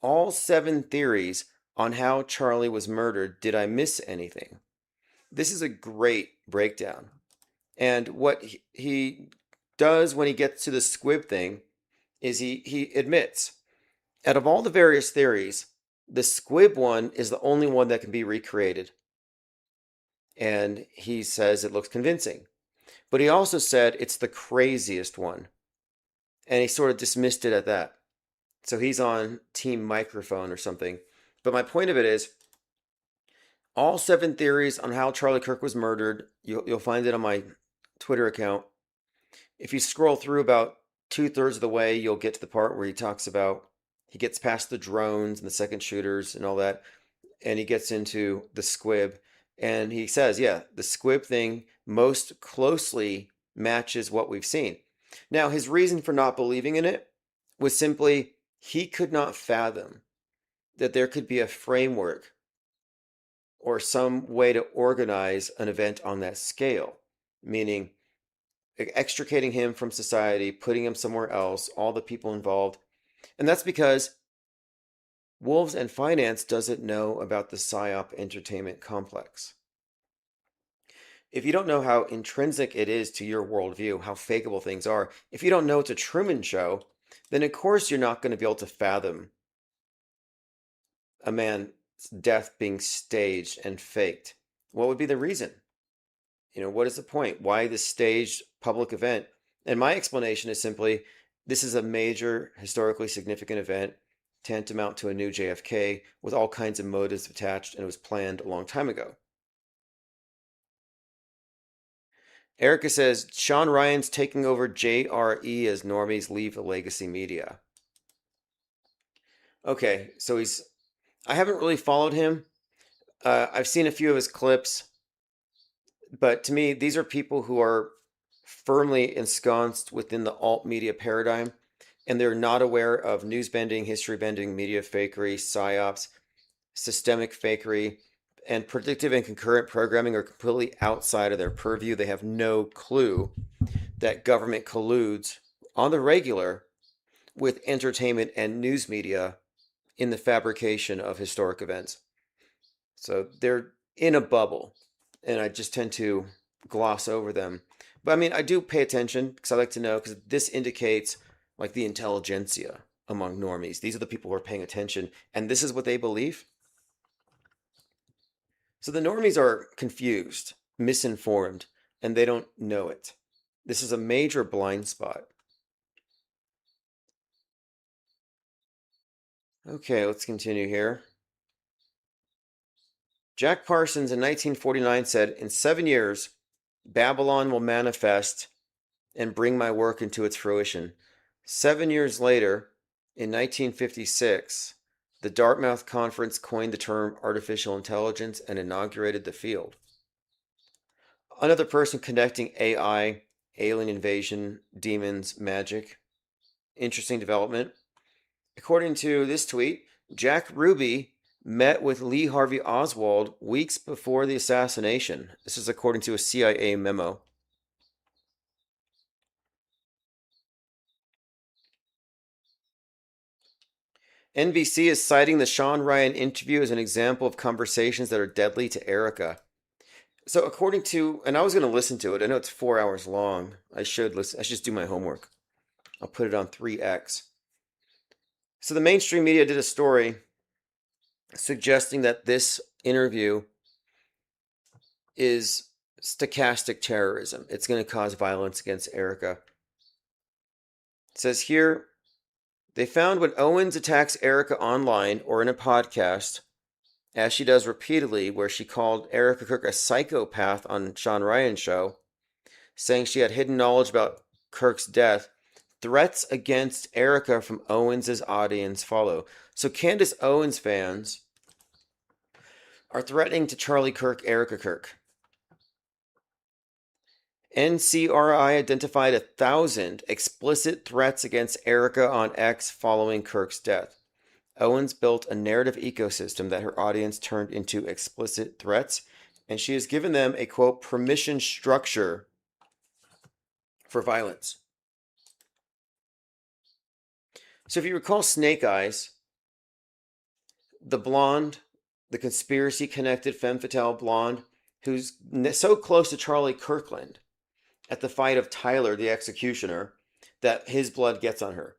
All 7 theories on how Charlie was murdered. Did I miss anything? This is a great breakdown. And what he does when he gets to the squib thing is he admits, out of all the various theories, the squib one is the only one that can be recreated. And he says it looks convincing. But he also said it's the craziest one. And he sort of dismissed it at that. So he's on team microphone or something. But my point of it is, all 7 theories on how Charlie Kirk was murdered, you'll find it on my Twitter account. If you scroll through about 2/3 of the way, you'll get to the part where he talks about, he gets past the drones and the second shooters and all that, and he gets into the squib. And he says, yeah, the squib thing most closely matches what we've seen. Now, his reason for not believing in it was simply he could not fathom that there could be a framework or some way to organize an event on that scale, meaning extricating him from society, putting him somewhere else, all the people involved. And that's because Wolves and Finance doesn't know about the PSYOP entertainment complex. If you don't know how intrinsic it is to your worldview, how fakeable things are, if you don't know it's a Truman Show, then of course you're not going to be able to fathom a man's death being staged and faked. What would be the reason? What is the point? Why this staged public event? And my explanation is simply, this is a major historically significant event, tantamount to a new JFK, with all kinds of motives attached, and it was planned a long time ago. Erica says, Sean Ryan's taking over JRE as normies leave the legacy media. Okay, so I haven't really followed him. I've seen a few of his clips, but to me, these are people who are firmly ensconced within the alt media paradigm, and they're not aware of news bending, history bending, media fakery, psyops, systemic fakery, and predictive and concurrent programming are completely outside of their purview. They have no clue that government colludes on the regular with entertainment and news media in the fabrication of historic events. So they're in a bubble, and I just tend to gloss over them. But I mean, I do pay attention because I like to know, because this indicates like the intelligentsia among normies. These are the people who are paying attention, and this is what they believe. So the normies are confused, misinformed, and they don't know it. This is a major blind spot. Okay, let's continue here. Jack Parsons in 1949 said, in 7 years, Babylon will manifest and bring my work into its fruition. 7 years later, in 1956, the Dartmouth Conference coined the term artificial intelligence and inaugurated the field. Another person connecting AI, alien invasion, demons, magic. Interesting development. According to this tweet, Jack Ruby met with Lee Harvey Oswald weeks before the assassination. This is according to a CIA memo. NBC is citing the Sean Ryan interview as an example of conversations that are deadly to Erica. So according to, and I was going to listen to it. I know it's 4 hours long. I should listen. I should just do my homework. I'll put it on 3x. So the mainstream media did a story suggesting that this interview is stochastic terrorism. It's going to cause violence against Erica. It says here, they found when Owens attacks Erica online or in a podcast, as she does repeatedly, where she called Erica Kirk a psychopath on Sean Ryan's show, saying she had hidden knowledge about Kirk's death, threats against Erica from Owens' audience follow. So Candace Owens fans are threatening to Charlie Kirk, Erica Kirk. NCRI identified 1,000 explicit threats against Erica on X following Kirk's death. Owens built a narrative ecosystem that her audience turned into explicit threats, and she has given them a, quote, permission structure for violence. So if you recall Snake Eyes, the blonde, the conspiracy-connected femme fatale blonde, who's so close to Charlie Kirkland at the fight of Tyler, the executioner, that his blood gets on her.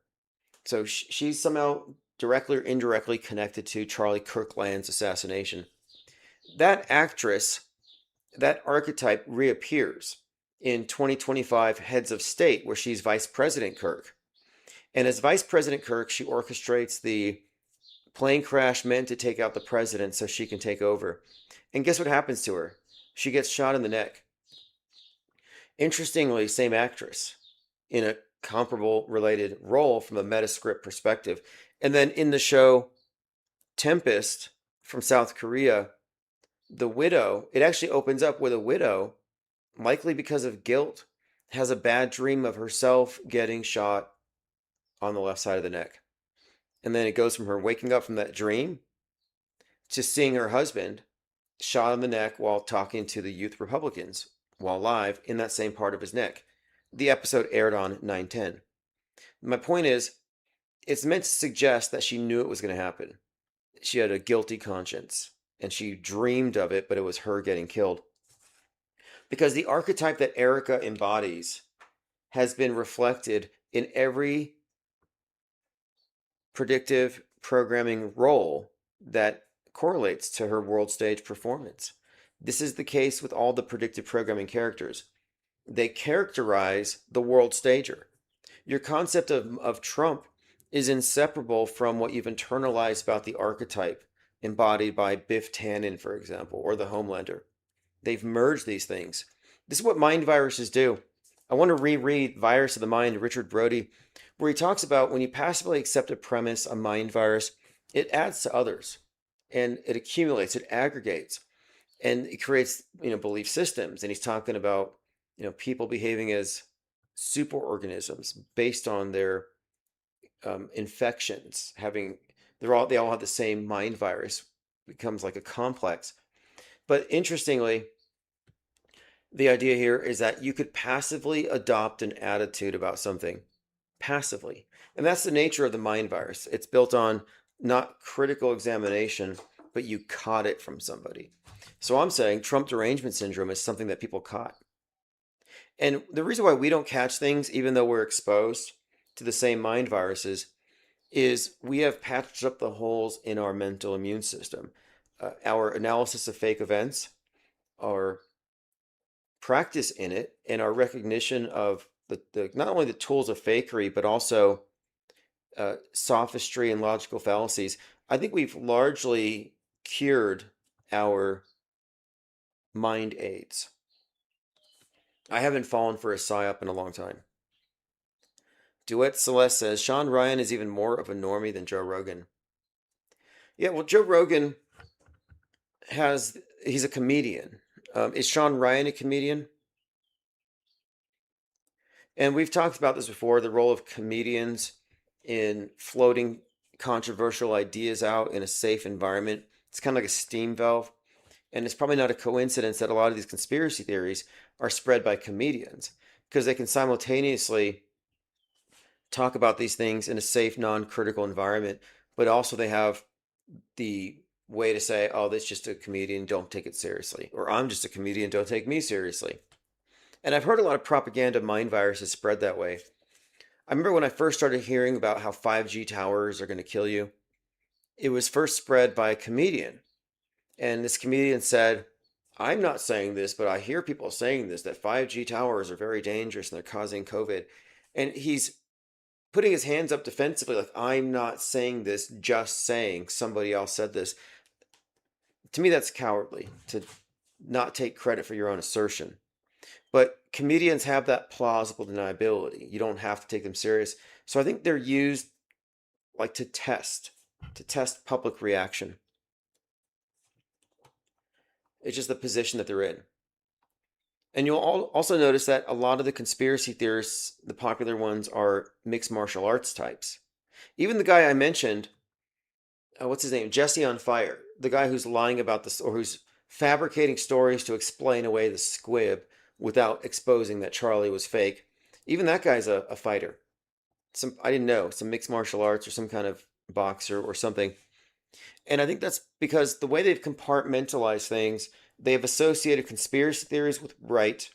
So she's somehow directly or indirectly connected to Charlie Kirkland's assassination. That actress, that archetype reappears in 2025 Heads of State, where she's Vice President Kirk. And as Vice President Kirk, she orchestrates the plane crash meant to take out the president so she can take over. And guess what happens to her? She gets shot in the neck. Interestingly, same actress in a comparable related role from a metascript perspective. And then in the show Tempest from South Korea, the widow, it actually opens up with a widow, likely because of guilt, has a bad dream of herself getting shot on the left side of the neck. And then it goes from her waking up from that dream to seeing her husband shot in the neck while talking to the Youth Republicans while live in that same part of his neck. The episode aired on 9/10. My point is, it's meant to suggest that she knew it was going to happen. She had a guilty conscience and she dreamed of it, but it was her getting killed. Because the archetype that Erica embodies has been reflected in every predictive programming role that correlates to her world stage performance. This is the case with all the predictive programming characters. They characterize the world stager. Your concept of Trump is inseparable from what you've internalized about the archetype embodied by Biff Tannen, for example, or the Homelander. They've merged these things. This is what mind viruses do. I want to reread Virus of the Mind, Richard Brody, where he talks about when you passively accept a premise, a mind virus, it adds to others and it accumulates, it aggregates, and it creates, belief systems. And he's talking about, people behaving as superorganisms based on their infections, they all have the same mind virus. It becomes like a complex. But interestingly, the idea here is that you could passively adopt an attitude about something. Passively. And that's the nature of the mind virus. It's built on not critical examination, but you caught it from somebody. So I'm saying Trump derangement syndrome is something that people caught. And the reason why we don't catch things, even though we're exposed to the same mind viruses, is we have patched up the holes in our mental immune system. Our analysis of fake events, our practice in it, and our recognition of the not only the tools of fakery, but also sophistry and logical fallacies. I think we've largely cured our mind aids. I haven't fallen for a psyop in a long time. Duet Celeste says, Sean Ryan is even more of a normie than Joe Rogan. Yeah, well, Joe Rogan he's a comedian. Is Sean Ryan a comedian? And we've talked about this before, the role of comedians in floating controversial ideas out in a safe environment. It's kind of like a steam valve. And it's probably not a coincidence that a lot of these conspiracy theories are spread by comedians, because they can simultaneously talk about these things in a safe, non-critical environment, but also they have the way to say, oh, that's just a comedian, don't take it seriously. Or I'm just a comedian, don't take me seriously. And I've heard a lot of propaganda mind viruses spread that way. I remember when I first started hearing about how 5G towers are going to kill you, it was first spread by a comedian. And this comedian said, I'm not saying this, but I hear people saying this, that 5G towers are very dangerous and they're causing COVID. And he's putting his hands up defensively, like, I'm not saying this, just saying somebody else said this. To me, that's cowardly, to not take credit for your own assertion. But comedians have that plausible deniability. You don't have to take them serious. So I think they're used like to test public reaction. It's just the position that they're in. And you'll also notice that a lot of the conspiracy theorists, the popular ones, are mixed martial arts types. Even the guy I mentioned, what's his name? Jesse on Fire, the guy who's lying about this, or who's fabricating stories to explain away the squib without exposing that Charlie was fake. Even that guy's a fighter. I didn't know, some mixed martial arts or some kind of boxer or something. And I think that's because the way they've compartmentalized things, they've associated conspiracy theories with right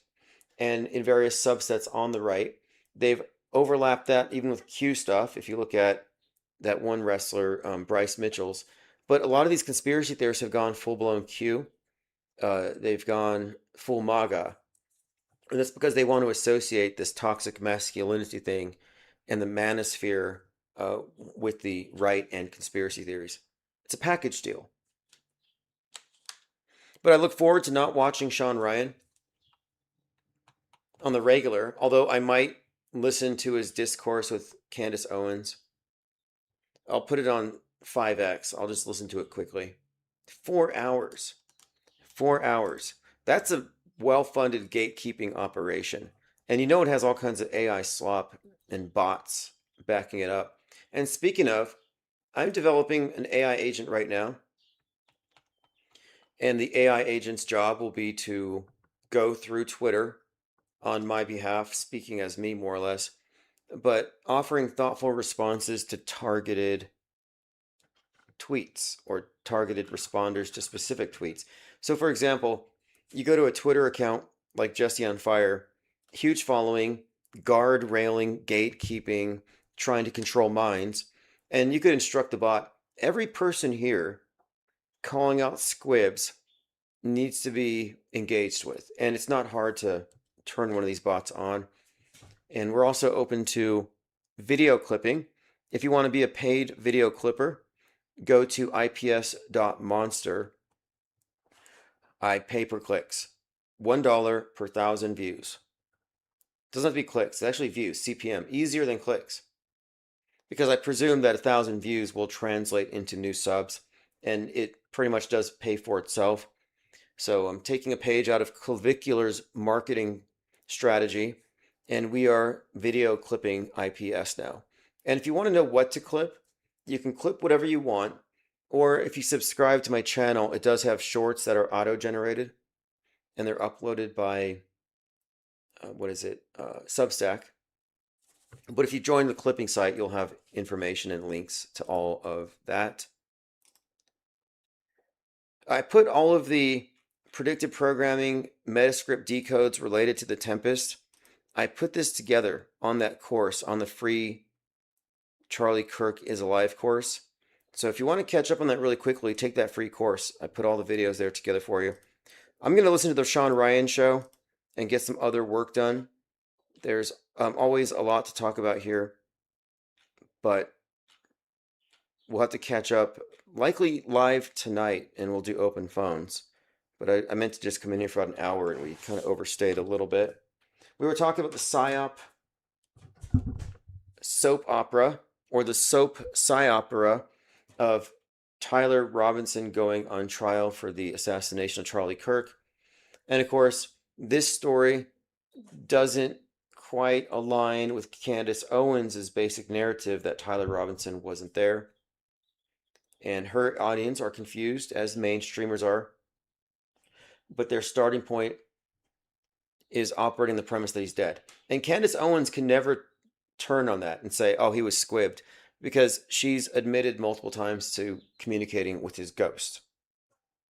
and in various subsets on the right. They've overlapped that even with Q stuff. If you look at that one wrestler, Bryce Mitchell's. But a lot of these conspiracy theorists have gone full blown Q. They've gone full MAGA. And that's because they want to associate this toxic masculinity thing and the manosphere with the right and conspiracy theories. It's a package deal. But I look forward to not watching Sean Ryan on the regular, although I might listen to his discourse with Candace Owens. I'll put it on 5X. I'll just listen to it quickly. 4 hours. 4 hours. That's a well-funded gatekeeping operation. And you know it has all kinds of AI slop and bots backing it up. And speaking of, I'm developing an AI agent right now. And the AI agent's job will be to go through Twitter on my behalf, speaking as me more or less, but offering thoughtful responses to targeted tweets or targeted responders to specific tweets. So, for example, you go to a Twitter account like Jesse on Fire, huge following, guard railing, gatekeeping, trying to control minds, and you could instruct the bot, every person here calling out squibs needs to be engaged with. And it's not hard to turn one of these bots on. And we're also open to video clipping. If you want to be a paid video clipper, go to ips.monster. I pay per clicks. $1 per 1,000 views. Doesn't have to be clicks, it's actually views, CPM, easier than clicks. Because I presume that 1,000 views will translate into new subs, and it pretty much does pay for itself. So I'm taking a page out of Clavicular's marketing strategy, and we are video clipping IPS now. And if you want to know what to clip, you can clip whatever you want, or if you subscribe to my channel, it does have shorts that are auto-generated, and they're uploaded by, Substack. But if you join the clipping site, you'll have information and links to all of that. I put all of the predictive programming Metascript decodes related to the Tempest. I put this together on that course, on the free Charlie Kirk is Alive course. So if you want to catch up on that really quickly, take that free course. I put all the videos there together for you. I'm going to listen to the Sean Ryan show and get some other work done. There's always a lot to talk about here, but we'll have to catch up likely live tonight, and we'll do open phones. But I meant to just come in here for about an hour, and we kind of overstayed a little bit. We were talking about the PSYOP soap opera, or the soap psyopera of Tyler Robinson going on trial for the assassination of Charlie Kirk. And of course, this story doesn't quite align with Candace Owens' basic narrative that Tyler Robinson wasn't there. And her audience are confused, as mainstreamers are. But their starting point is operating the premise that he's dead. And Candace Owens can never turn on that and say, oh, he was squibbed, because she's admitted multiple times to communicating with his ghost.